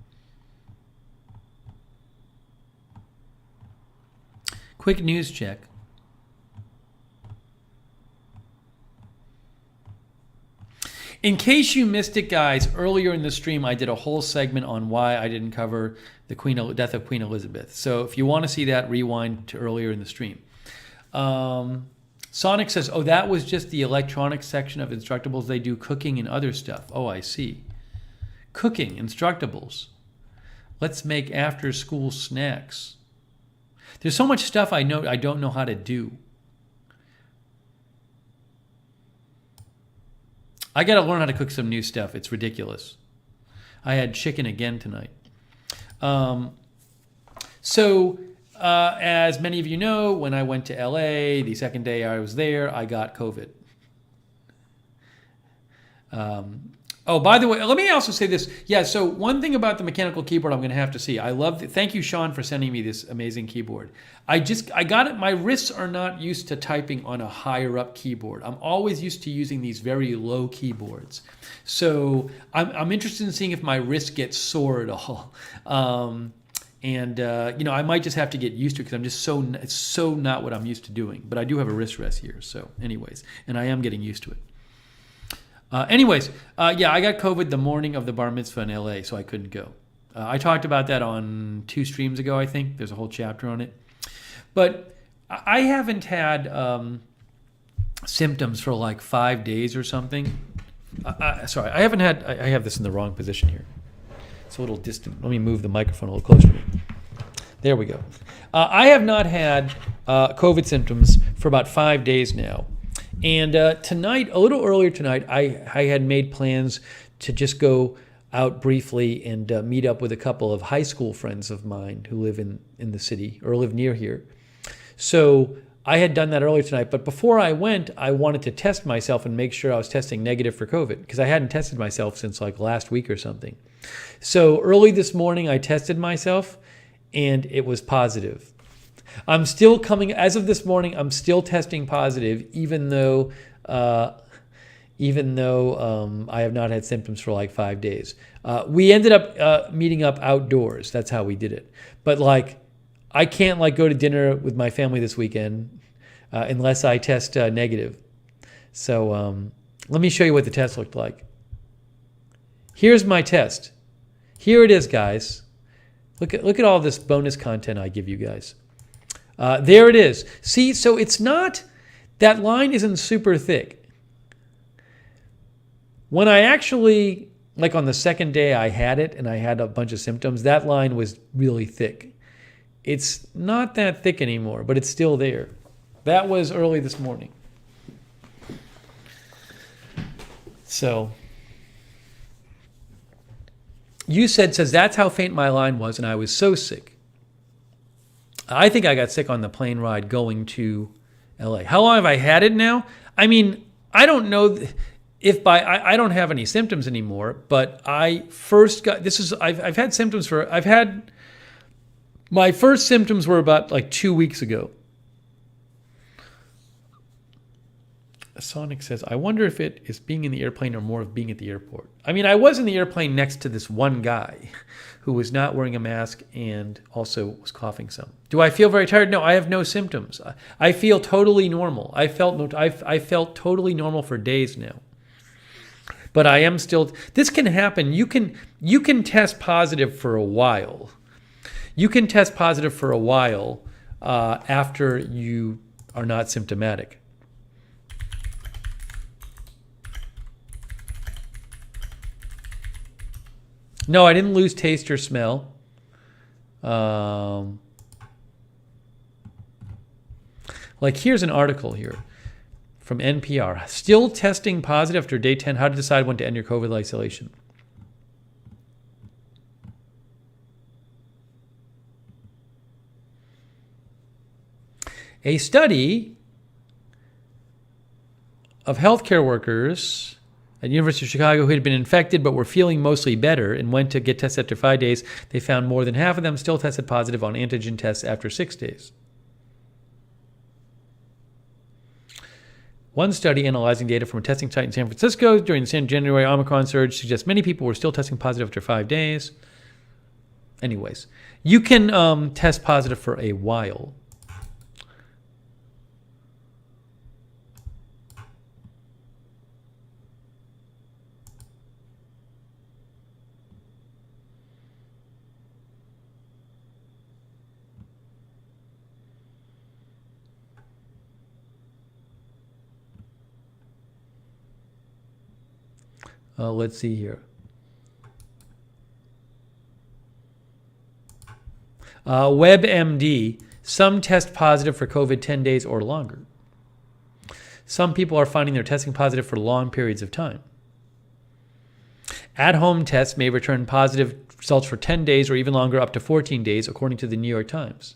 Quick news check. In case you missed it, guys, earlier in the stream, I did a whole segment on why I didn't cover the death of Queen Elizabeth. So if you want to see that, rewind to earlier in the stream. Sonic says, oh, that was just the electronics section of Instructables. They do cooking and other stuff. Oh, I see. Cooking, Instructables. Let's make after-school snacks. There's so much stuff I don't know how to do. I got to learn how to cook some new stuff. It's ridiculous. I had chicken again tonight. As many of you know, when I went to LA, the second day I was there, I got COVID. Oh, by the way, let me also say this. Yeah, so one thing about the mechanical keyboard I'm going to have to see. Thank you, Sean, for sending me this amazing keyboard. I got it. My wrists are not used to typing on a higher up keyboard. I'm always used to using these very low keyboards. So I'm interested in seeing if my wrist gets sore at all. I might just have to get used to it because it's so not what I'm used to doing. But I do have a wrist rest here. So anyways, and I am getting used to it. I got COVID the morning of the bar mitzvah in LA, so I couldn't go. I talked about that on 2 streams ago, I think. There's a whole chapter on it. But I haven't had symptoms for like 5 days or something. I have this in the wrong position here. It's a little distant. Let me move the microphone a little closer to me. There we go. I have not had COVID symptoms for about 5 days now. And tonight, a little earlier tonight, I had made plans to just go out briefly and meet up with a couple of high school friends of mine who live in the city or live near here. So I had done that earlier tonight. But before I went, I wanted to test myself and make sure I was testing negative for COVID because I hadn't tested myself since like last week or something. So early this morning, I tested myself and it was positive. I'm still as of this morning, I'm still testing positive, even though even though I have not had symptoms for like 5 days. We ended up meeting up outdoors. That's how we did it. But like, I can't like go to dinner with my family this weekend unless I test negative. So let me show you what the test looked like. Here's my test. Here it is, guys. Look at all this bonus content I give you guys. There it is. See, so it's not, that line isn't super thick. When I actually, like on the second day I had it and I had a bunch of symptoms, that line was really thick. It's not that thick anymore, but it's still there. That was early this morning. So, you says that's how faint my line was, and I was so sick. I think I got sick on the plane ride going to LA. How long have I had it now? I mean, I don't know if I don't have any symptoms anymore, but I first got, I've had symptoms my first symptoms were about like 2 weeks ago. Sonic says, I wonder if it is being in the airplane or more of being at the airport. I mean, I was in the airplane next to this one guy who was not wearing a mask and also was coughing some. Do I feel very tired? No, I have no symptoms. I feel totally normal. I felt totally normal for days now. But I am still, this can happen. You can test positive for a while. You can test positive for a while after you are not symptomatic. No, I didn't lose taste or smell. Like here's an article here from NPR. Still testing positive after day 10. How to decide when to end your COVID isolation. A study of healthcare workers at the University of Chicago who had been infected but were feeling mostly better and went to get tested after 5 days, they found more than half of them still tested positive on antigen tests after 6 days. One study analyzing data from a testing site in San Francisco during the January Omicron surge suggests many people were still testing positive after 5 days. Anyways, you can test positive for a while. Let's see here. WebMD, some test positive for COVID 10 days or longer. Some people are finding they're testing positive for long periods of time. At-home tests may return positive results for 10 days or even longer, up to 14 days, according to the New York Times.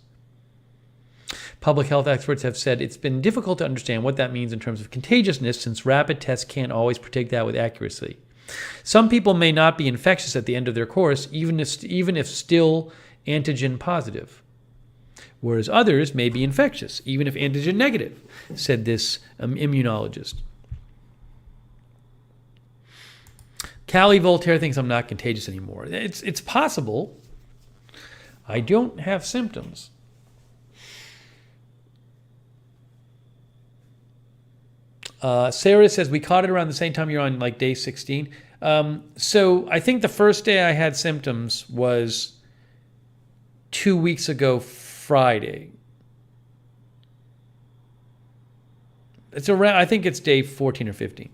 Public health experts have said it's been difficult to understand what that means in terms of contagiousness, since rapid tests can't always predict that with accuracy. Some people may not be infectious at the end of their course, even if still antigen positive, whereas others may be infectious, even if antigen negative, said this immunologist. Callie Voltaire thinks I'm not contagious anymore. It's possible. I don't have symptoms. Sarah says, we caught it around the same time you're on like day 16. So I think the first day I had symptoms was 2 weeks ago Friday. It's around, I think it's day 14 or 15.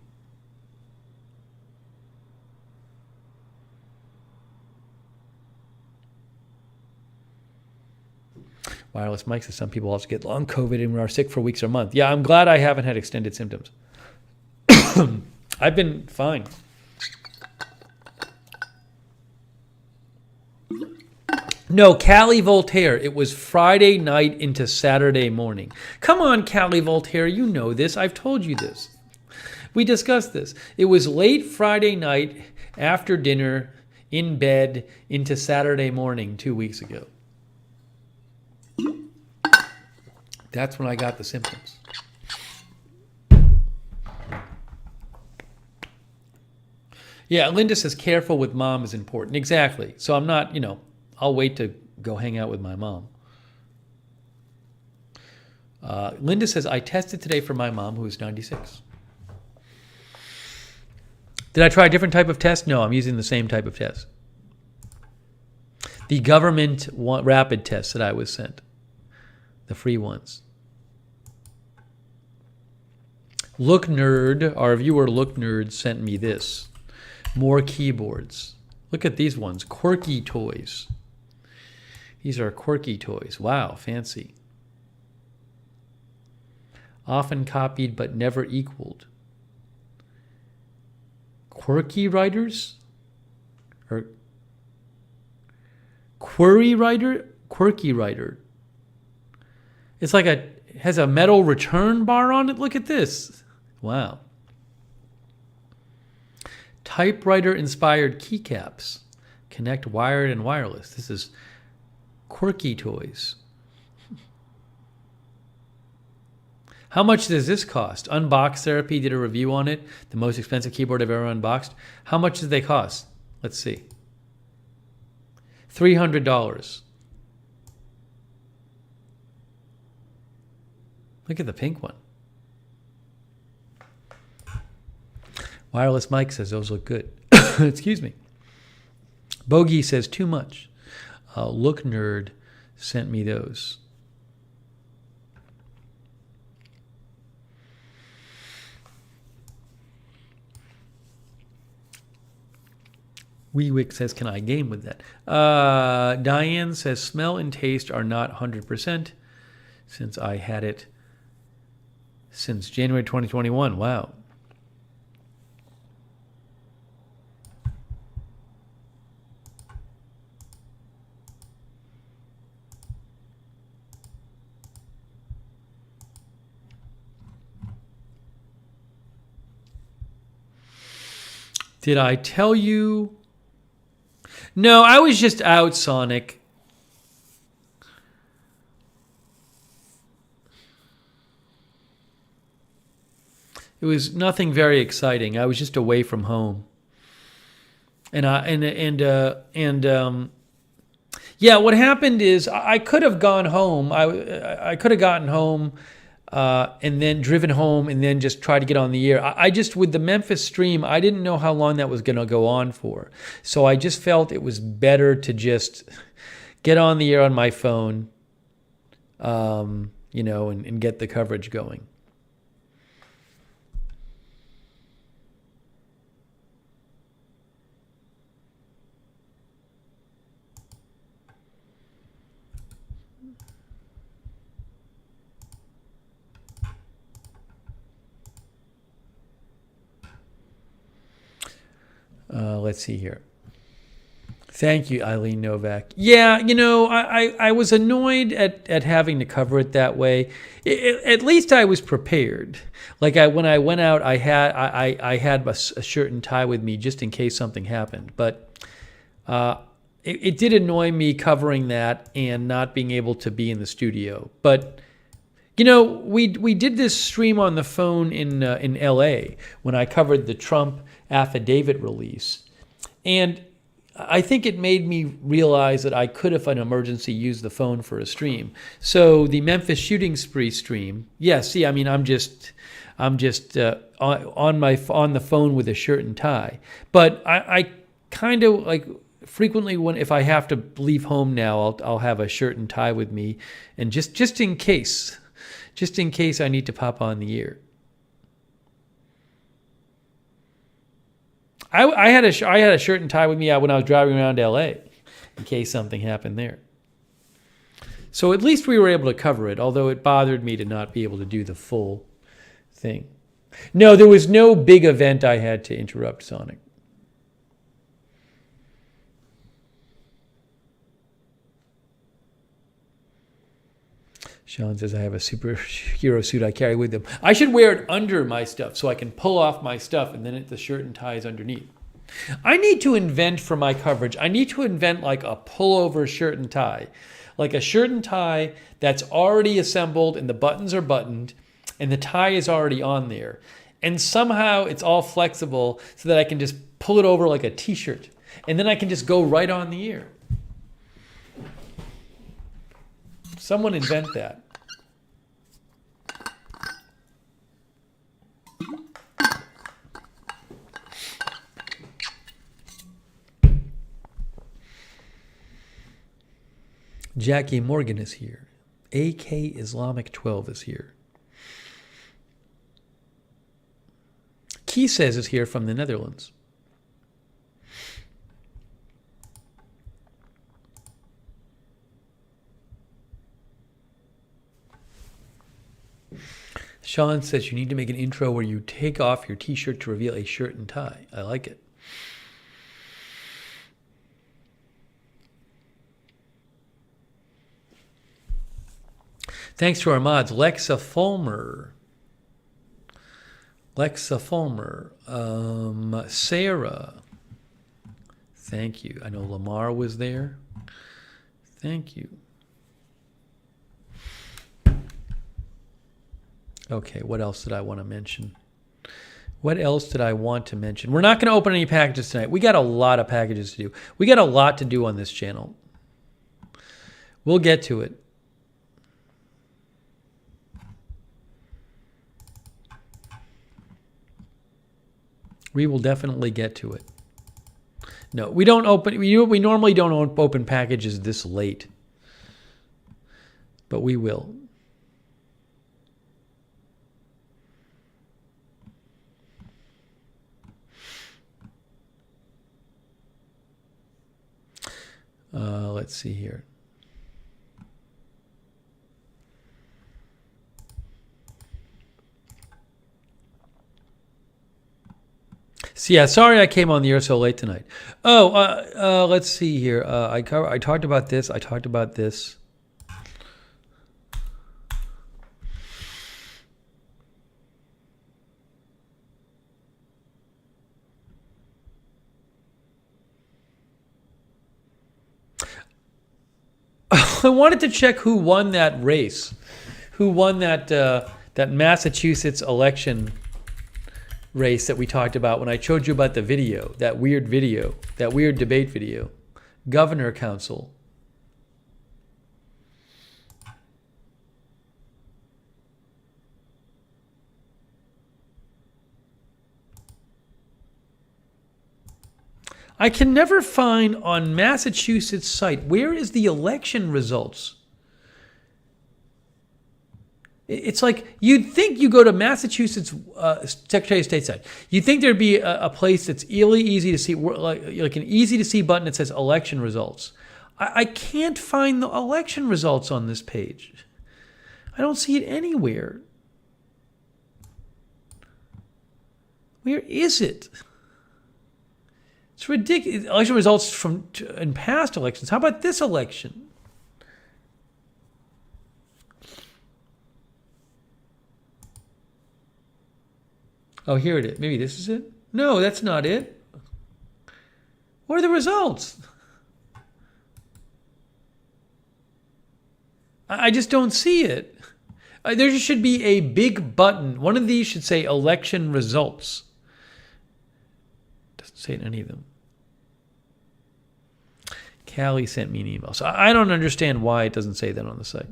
Wireless Mike says some people also get long COVID and are sick for weeks or months. Yeah, I'm glad I haven't had extended symptoms. I've been fine. No, Callie Voltaire. It was Friday night into Saturday morning. Come on, Callie Voltaire. You know this. I've told you this. We discussed this. It was late Friday night after dinner in bed into Saturday morning 2 weeks ago. That's when I got the symptoms. Yeah, Linda says careful with mom is important. Exactly. So I'm not, I'll wait to go hang out with my mom. Linda says, I tested today for my mom, who is 96. Did I try a different type of test? No, I'm using the same type of test. The government rapid tests that I was sent. The free ones. Lookner, our viewer Lookner, sent me this. More keyboards. Look at these ones. Quirky toys. These are quirky toys. Wow, fancy. Often copied but never equaled. Quirky writers? Or query writer? Quirky writer. It's like has a metal return bar on it. Look at this. Wow. Typewriter inspired keycaps. Connect wired and wireless. This is quirky toys. How much does this cost? Unbox Therapy did a review on it. The most expensive keyboard I've ever unboxed. How much did they cost? Let's see. $300. Look at the pink one. Wireless Mike says those look good. Excuse me. Bogey says too much. Look Nerd sent me those. Weewick says, can I game with that? Diane says, smell and taste are not 100% since I had it since January 2021. Wow. Did I tell you? No, I was just out, Sonic. It was nothing very exciting. I was just away from home. Yeah, what happened is I could have gone home. I could have gotten home and then driven home and then just tried to get on the air. I just, with the Memphis stream, I didn't know how long that was going to go on for. So I just felt it was better to just get on the air on my phone, and get the coverage going. Let's see here. Thank you, Eileen Novak. Yeah, I was annoyed at having to cover it that way. At least I was prepared. Like when I went out, I had a shirt and tie with me just in case something happened. But it did annoy me covering that and not being able to be in the studio. But we did this stream on the phone in L.A. when I covered the Trump affidavit release. And I think it made me realize that I could, if an emergency, use the phone for a stream. So the Memphis shooting spree stream, I'm just on the phone with a shirt and tie. But I kind of like frequently if I have to leave home now, I'll have a shirt and tie with me, and just in case I need to pop on the air. I had a shirt and tie with me when I was driving around L.A. in case something happened there. So at least we were able to cover it, although it bothered me to not be able to do the full thing. No, there was no big event I had to interrupt, Sonic. Sean says, I have a superhero suit I carry with them. I should wear it under my stuff so I can pull off my stuff and then the shirt and tie is underneath. I need to invent for my coverage. I need to invent like a pullover shirt and tie. Like a shirt and tie that's already assembled and the buttons are buttoned and the tie is already on there. And somehow it's all flexible so that I can just pull it over like a t-shirt. And then I can just go right on the ear. Someone invent that. Jackie Morgan is here. AK Islamic 12 is here. Key says is here from the Netherlands. Sean says you need to make an intro where you take off your t-shirt to reveal a shirt and tie. I like it. Thanks to our mods, Lexa Fulmer, Sarah. Thank you. I know Lamar was there. Thank you. Okay, what else did I want to mention? What else did I want to mention? We're not going to open any packages tonight. We got a lot of packages to do. We got a lot to do on this channel. We'll get to it. We will definitely get to it. No, we don't open. We normally don't open packages this late, but we will. Let's see here. So yeah, sorry I came on the air so late tonight. Oh, let's see here. I talked about this. I talked about this. I wanted to check who won that race, who won that that Massachusetts election race that we talked about when I showed you about the video, that weird debate video, Governor Council. I can never find on Massachusetts site, where is the election results? It's like you'd think you go to Massachusetts Secretary of State site. You'd think there'd be a place that's really easy to see, like an easy to see button that says election results. I can't find the election results on this page. I don't see it anywhere. Where is it? It's ridiculous. Election results from in past elections. How about this election? Oh, here it is. Maybe this is it? No, that's not it. What are the results? I just don't see it. There should be a big button. One of these should say election results. Doesn't say it in any of them. Callie sent me an email. So I don't understand why it doesn't say that on the site.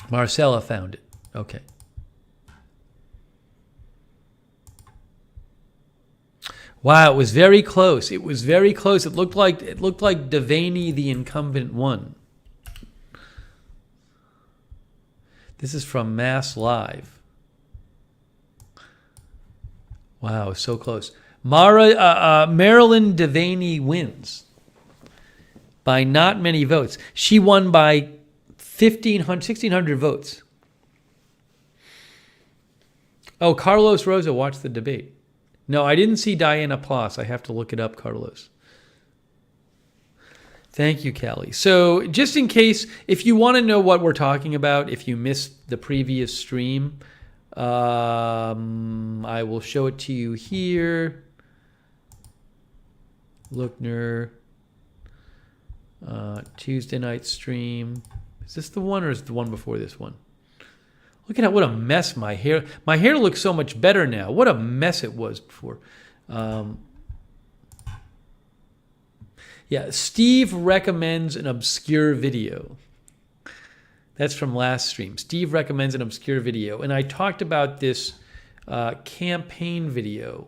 Marcella found it. Okay. Wow, it was very close. It was very close. It looked like Devaney, the incumbent, won. This is from Mass Live. Wow, so close. Marilyn Devaney wins by not many votes. She won by 1,600 votes. Oh, Carlos Rosa watched the debate. No, I didn't see Diana Ploss. I have to look it up, Carlos. Thank you, Callie. So just in case, if you want to know what we're talking about, if you missed the previous stream, I will show it to you here. Lookner, Tuesday night stream. Is this the one or is it the one before this one? Look at what a mess my hair. My hair looks so much better now. What a mess it was before. Yeah, Steve recommends an obscure video. That's from last stream. Steve recommends an obscure video. And I talked about this campaign video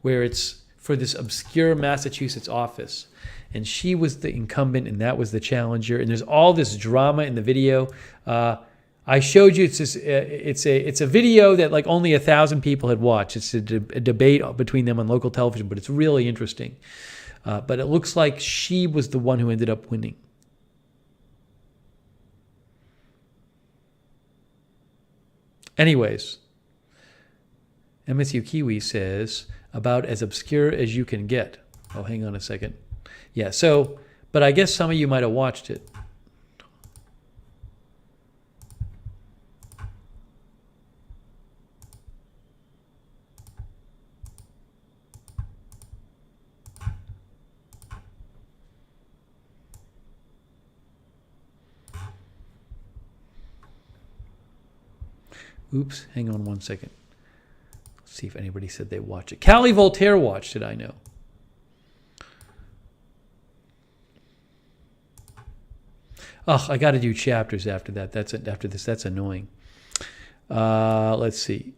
where it's for this obscure Massachusetts office. And she was the incumbent and that was the challenger. And there's all this drama in the video. I showed you it's a video that like only 1,000 people had watched. It's a debate between them on local television, but it's really interesting. But it looks like she was the one who ended up winning. Anyways, MSU Kiwi says, about as obscure as you can get. Oh, hang on a second. Yeah, so, but I guess some of you might have watched it. Oops, hang on one second. Let's see if anybody said they watched it. Callie Voltaire watched it, I know. Oh, I got to do chapters after that. After this. That's annoying. Let's see.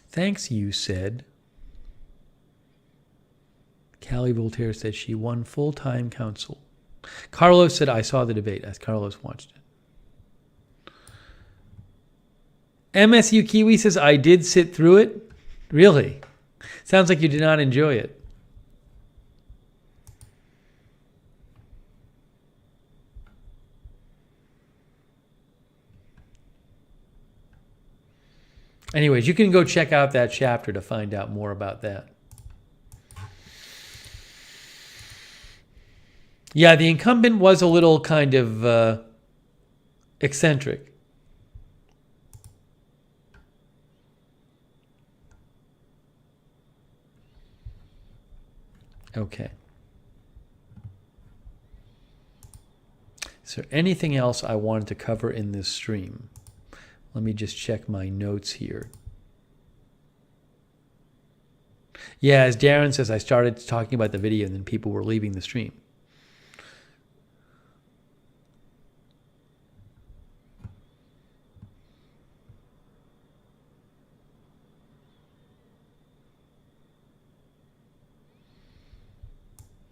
Thanks, you said. Callie Voltaire said she won full-time counsel. Carlos said, I saw the debate. As Carlos watched it. MSU Kiwi says, I did sit through it. Really? Sounds like you did not enjoy it. Anyways, you can go check out that chapter to find out more about that. Yeah, the incumbent was a little kind of eccentric. Okay. Is there anything else I wanted to cover in this stream? Let me just check my notes here. Yeah, as Darren says, I started talking about the video and then people were leaving the stream.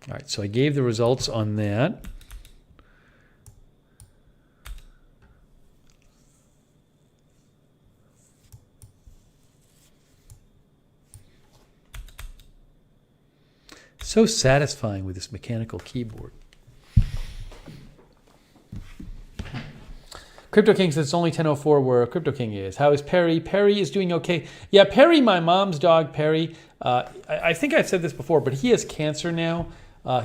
All right, so I gave the results on that. So satisfying with this mechanical keyboard. Crypto King says it's only 10:04 where Crypto King is. How is Perry? Perry is doing okay. Yeah, Perry, my mom's dog, Perry. I think I've said this before, but he has cancer now.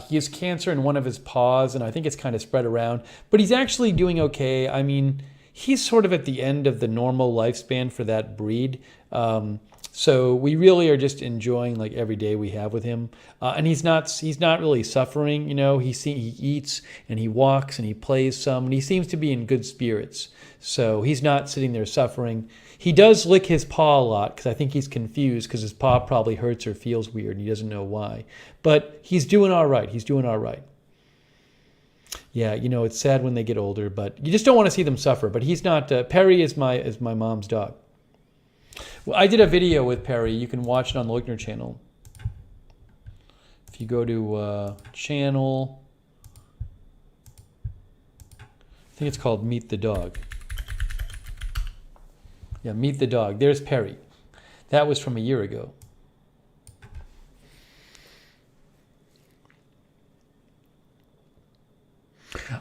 He has cancer in one of his paws, and I think it's kind of spread around. But he's actually doing okay. I mean, he's sort of at the end of the normal lifespan for that breed. So we really are just enjoying like every day we have with him. And he's not really suffering, you know. He eats and he walks and he plays some, and he seems to be in good spirits. So he's not sitting there suffering. He does lick his paw a lot because I think he's confused because his paw probably hurts or feels weird and he doesn't know why. But he's doing all right. He's doing all right. Yeah, you know, it's sad when they get older, but you just don't want to see them suffer. But he's not. Perry is my mom's dog. Well, I did a video with Perry. You can watch it on the Lookner channel. If you go to channel, I think it's called Meet the Dog. Yeah, Meet the Dog. There's Perry. That was from a year ago.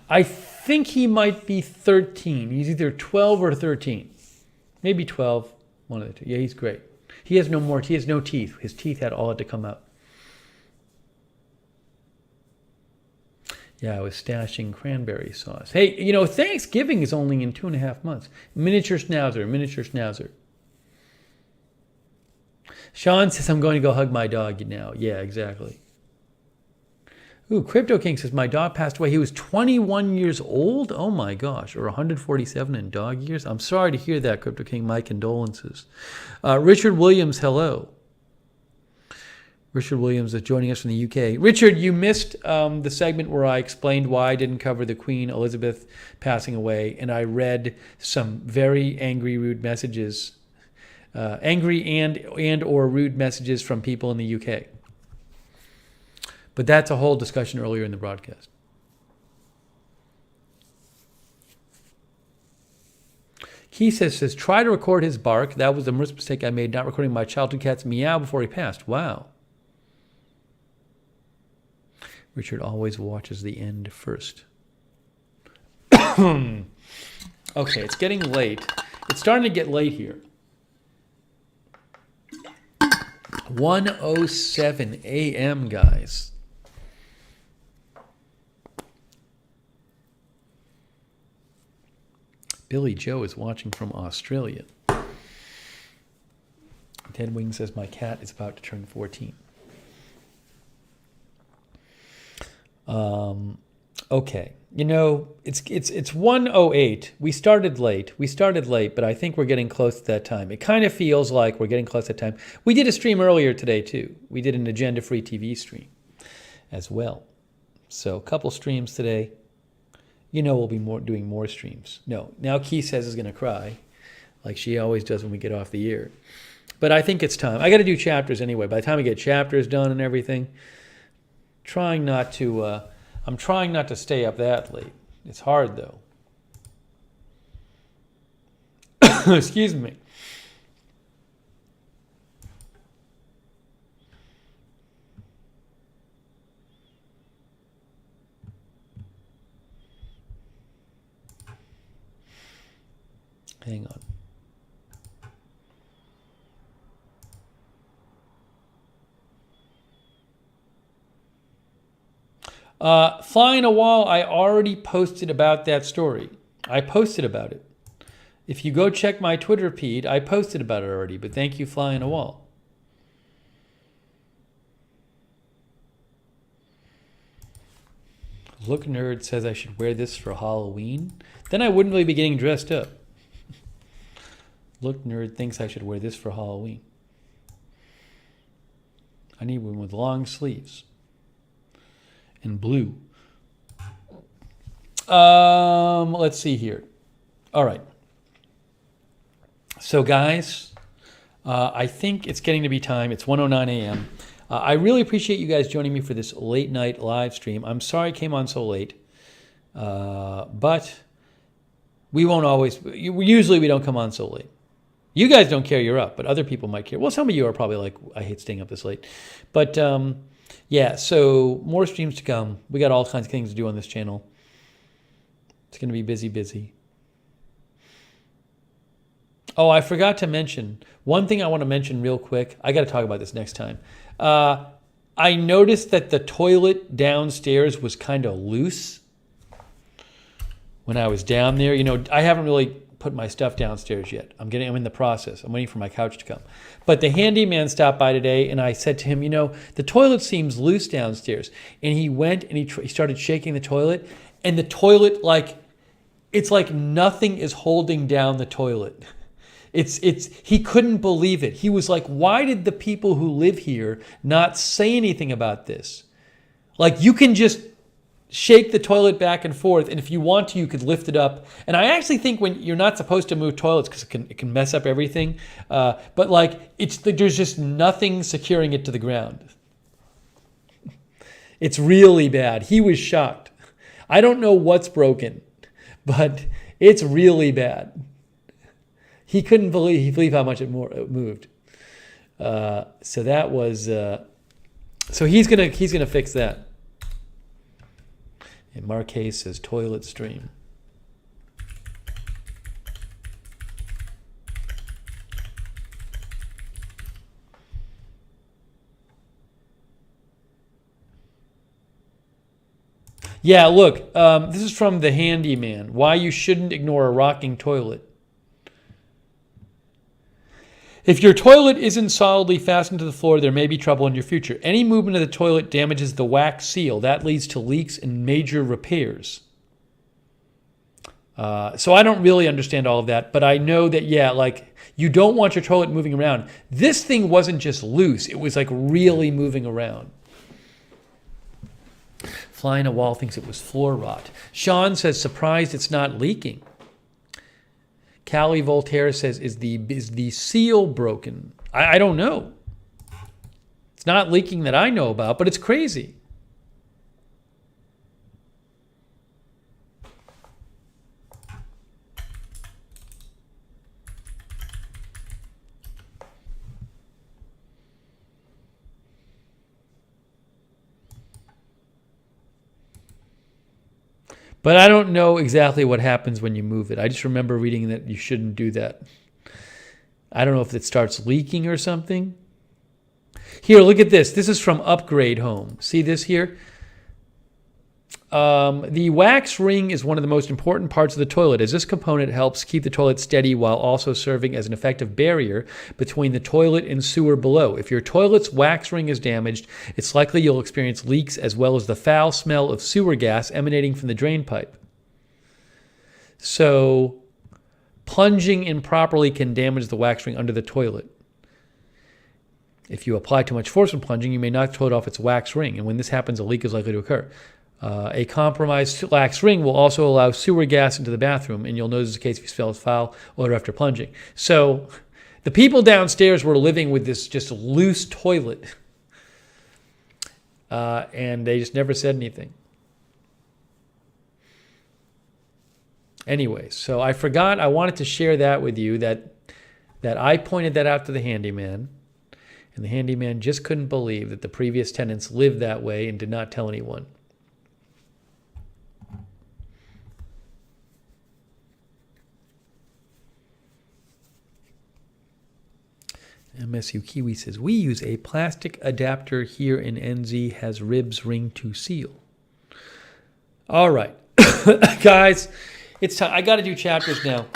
I think he might be 13. He's either 12 or 13. Maybe 12. One of the two. Yeah, he's great. He has no more. He has no teeth. His teeth had to come out. Yeah, I was stashing cranberry sauce. Hey, you know, Thanksgiving is only in 2.5 months. Miniature schnauzer, miniature schnauzer. Sean says, I'm going to go hug my dog now. Yeah, exactly. Ooh, Crypto King says, my dog passed away. He was 21 years old? Oh my gosh, or 147 in dog years? I'm sorry to hear that, Crypto King. My condolences. Richard Williams, hello. Richard Williams is joining us from the UK. Richard, you missed the segment where I explained why I didn't cover the Queen Elizabeth passing away, and I read some very angry, rude messages, angry and or rude messages from people in the UK. But that's a whole discussion earlier in the broadcast. He says, try to record his bark. That was the worst mistake I made, not recording my childhood cat's meow before he passed. Wow. Richard always watches the end first. Okay, it's getting late. It's starting to get late here. 1:07 a.m., guys. Billy Joe is watching from Australia. Ted Wing says, my cat is about to turn 14. Okay. You know, it's 1:08. We started late, but I think we're getting close to that time. It kind of feels like we're getting close to that time. We did a stream earlier today, too. We did an agenda-free TV stream as well. So a couple streams today. You know we'll be doing more streams. No, now Key says is going to cry, like she always does when we get off the air. But I think it's time. I got to do chapters anyway. By the time we get chapters done and everything, I'm trying not to stay up that late. It's hard, though. Excuse me. Hang on. Flying a Wall, I already posted about that story. I posted about it. If you go check my Twitter feed, I posted about it already, but thank you, Flying a Wall. Look Nerd says I should wear this for Halloween. Then I wouldn't really be getting dressed up. Look Nerd thinks I should wear this for Halloween. I need one with long sleeves. And blue. Let's see here. All right. So guys, I think it's getting to be time. It's 1:09 a.m. I really appreciate you guys joining me for this late night live stream. I'm sorry I came on so late. But we won't always, usually we don't come on so late. You guys don't care you're up, but other people might care. Well, some of you are probably like, I hate staying up this late. But yeah, so more streams to come. We got all kinds of things to do on this channel. It's going to be busy. Oh, I forgot to mention. One thing I want to mention real quick. I got to talk about this next time. I noticed that the toilet downstairs was kind of loose when I was down there. You know, I haven't really put my stuff downstairs yet. I'm in the process. I'm waiting for my couch to come. But the handyman stopped by today, and I said to him, you know, the toilet seems loose downstairs. And he went and he started shaking the toilet, and the toilet, like, it's like nothing is holding down the toilet. He couldn't believe it. He was like, why did the people who live here not say anything about this? Like, you can just shake the toilet back and forth, and if you want to, you could lift it up. And I actually think when you're not supposed to move toilets because it can mess up everything, but like there's just nothing securing it to the ground. It's really bad. He was shocked. I don't know what's broken, but it's really bad. He couldn't believe how much it moved. So that was. So he's gonna fix that. And Marquez says toilet stream. Yeah, look, this is from the handyman. Why you shouldn't ignore a rocking toilet. If your toilet isn't solidly fastened to the floor, there may be trouble in your future. Any movement of the toilet damages the wax seal. That leads to leaks and major repairs. So I don't really understand all of that, but I know that, yeah, like you don't want your toilet moving around. This thing wasn't just loose. It was like really moving around. Fly in a wall thinks it was floor rot. Sean says, surprised it's not leaking. Callie Voltaire says, is the seal broken? I don't know. It's not leaking that I know about, but it's crazy. But I don't know exactly what happens when you move it. I just remember reading that you shouldn't do that. I don't know if it starts leaking or something. Here, look at this. This is from Upgrade Home. See this here? The wax ring is one of the most important parts of the toilet, as this component helps keep the toilet steady while also serving as an effective barrier between the toilet and sewer below. If your toilet's wax ring is damaged, it's likely you'll experience leaks as well as the foul smell of sewer gas emanating from the drain pipe. So, plunging improperly can damage the wax ring under the toilet. If you apply too much force when plunging, you may knock the toilet off its wax ring, and when this happens, a leak is likely to occur. A compromised wax ring will also allow sewer gas into the bathroom, and you'll notice the case if you smell foul odor after plunging. So the people downstairs were living with this just loose toilet, and they just never said anything. Anyway, so I forgot. I wanted to share that with you, that I pointed that out to the handyman, and the handyman just couldn't believe that the previous tenants lived that way and did not tell anyone. MSU Kiwi says, we use a plastic adapter here in NZ, has ribs ring to seal. All right. Guys, it's time. I got to do chapters now.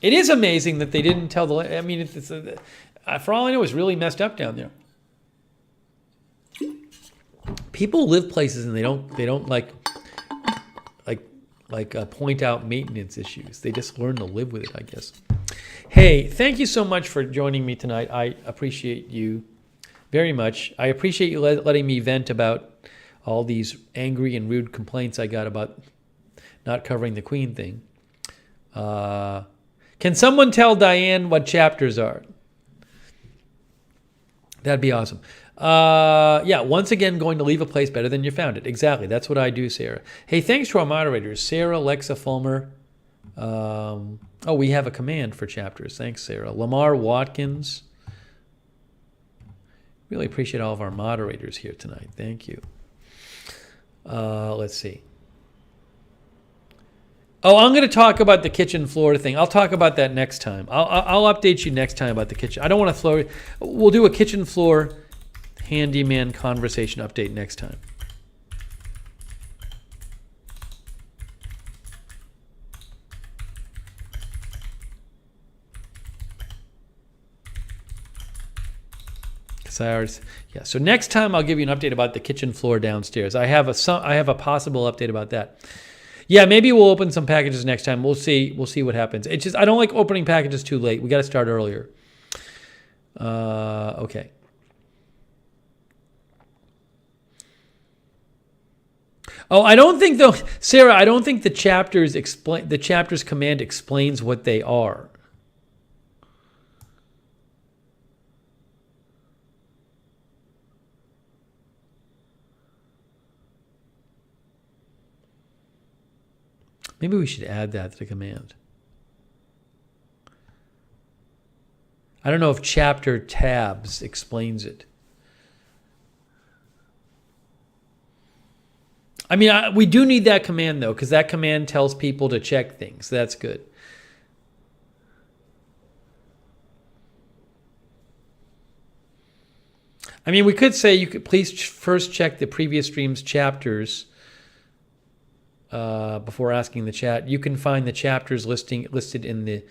It is amazing that they didn't tell the... I mean, for all I know, it's really messed up down there. People live places and they don't point out maintenance issues. They just learn to live with it, I guess. Hey, thank you so much for joining me tonight. I appreciate you very much. I appreciate you letting me vent about all these angry and rude complaints I got about not covering the Queen thing. Can someone tell Diane what chapters are? That'd be awesome. Yeah, once again, going to leave a place better than you found it. Exactly. That's what I do, Sarah. Hey, thanks to our moderators, Sarah, Lexa Fulmer. We have a command for chapters. Thanks, Sarah. Lamar Watkins. Really appreciate all of our moderators here tonight. Thank you. Let's see. Oh, I'm going to talk about the kitchen floor thing. I'll talk about that next time. I'll update you next time about the kitchen. I don't want to floor. We'll do a kitchen floor handyman conversation update next time. So next time I'll give you an update about the kitchen floor downstairs. I have a possible update about that. Yeah, maybe we'll open some packages next time. We'll see what happens. It's just I don't like opening packages too late. We got to start earlier. Okay. Oh, I don't think though, Sarah. I don't think the chapters command explains what they are. Maybe we should add that to the command. I don't know if chapter tabs explains it. I mean, we do need that command, though, because that command tells people to check things. That's good. I mean, we could say you could please first check the previous stream's chapters before asking the chat. You can find the chapters listed in the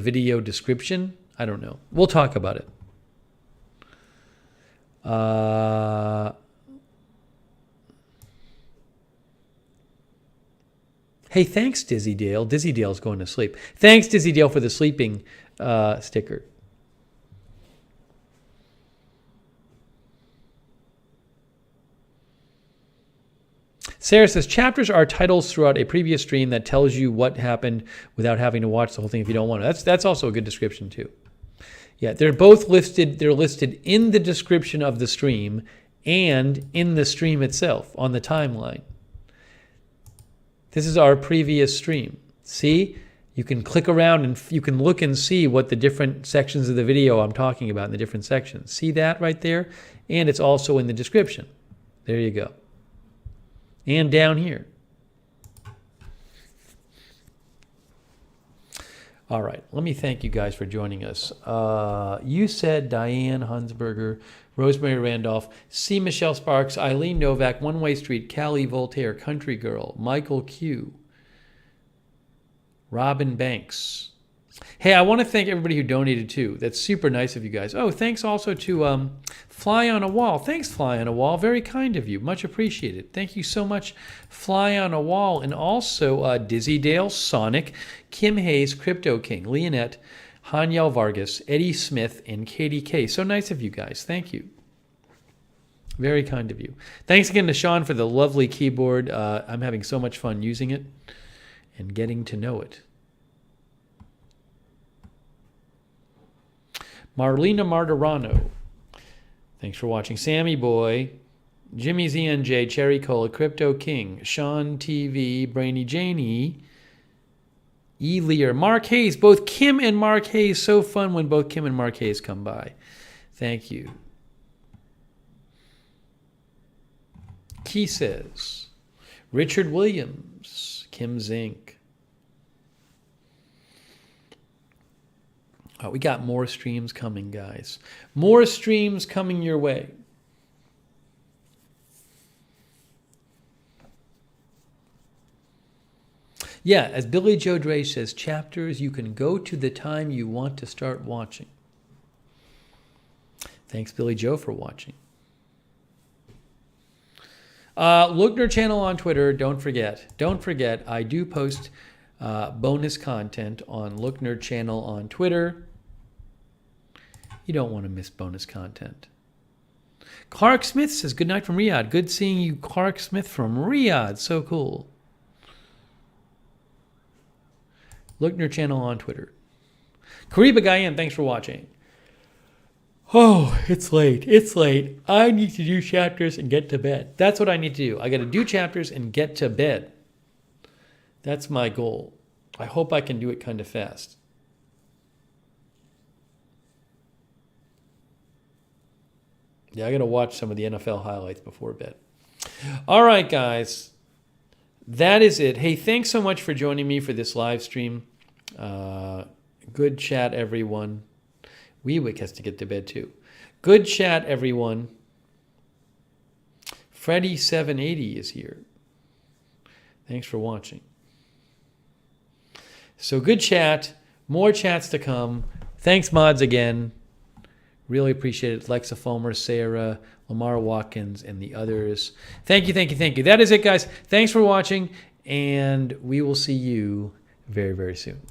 video description I don't know. We'll talk about it. Hey, thanks, Dizzy Dale. Dizzy Dale's going to sleep. Thanks, Dizzy Dale, for the sleeping sticker. Sarah says, chapters are titles throughout a previous stream that tells you what happened without having to watch the whole thing if you don't want to. That's also a good description too. Yeah, they're both listed. They're listed in the description of the stream and in the stream itself on the timeline. This is our previous stream. See? You can click around and you can look and see what the different sections of the video I'm talking about in the different sections. See that right there? And it's also in the description. There you go. And down here. All right, let me thank you guys for joining us. You said Diane Hunsberger, Rosemary Randolph, C. Michelle Sparks, Eileen Novak, One Way Street, Callie Voltaire, Country Girl, Michael Q, Robin Banks. Hey, I want to thank everybody who donated too. That's super nice of you guys. Oh, thanks also to Fly on a Wall. Thanks, Fly on a Wall. Very kind of you. Much appreciated. Thank you so much, Fly on a Wall. And also Dizzy Dale, Sonic, Kim Hayes, Crypto King, Leonette, Hanyel Vargas, Eddie Smith, and Katie K. So nice of you guys. Thank you. Very kind of you. Thanks again to Sean for the lovely keyboard. I'm having so much fun using it and getting to know it. Marlena Martirano. Thanks for watching. Sammy Boy, Jimmy ZNJ, Cherry Cola, Crypto King, Sean TV, Brainy Janie, E. Lear, Mark Hayes. Both Kim and Mark Hayes. So fun when both Kim and Mark Hayes come by. Thank you. Key says, Richard Williams, Kim Zink. We got more streams coming, guys. More streams coming your way. Yeah, as Billy Joe Dre says, chapters, you can go to the time you want to start watching. Thanks, Billy Joe, for watching. Lookner channel on Twitter, don't forget. Don't forget, I do post bonus content on Lookner channel on Twitter. You don't want to miss bonus content. Clark Smith says, good night from Riyadh. Good seeing you, Clark Smith from Riyadh. So cool. Lookner channel on Twitter. Kariba Gayan, thanks for watching. Oh, it's late. It's late. I need to do chapters and get to bed. That's what I need to do. I got to do chapters and get to bed. That's my goal. I hope I can do it kind of fast. Yeah, I got to watch some of the NFL highlights before bed. All right, guys. That is it. Hey, thanks so much for joining me for this live stream. Good chat, everyone. Weewick has to get to bed, too. Good chat, everyone. Freddy780 is here. Thanks for watching. So good chat. More chats to come. Thanks, mods, again. Really appreciate it. Lexa Fulmer, Sarah, Lamar Watkins, and the others. Thank you, thank you, thank you. That is it, guys. Thanks for watching, and we will see you very, very soon.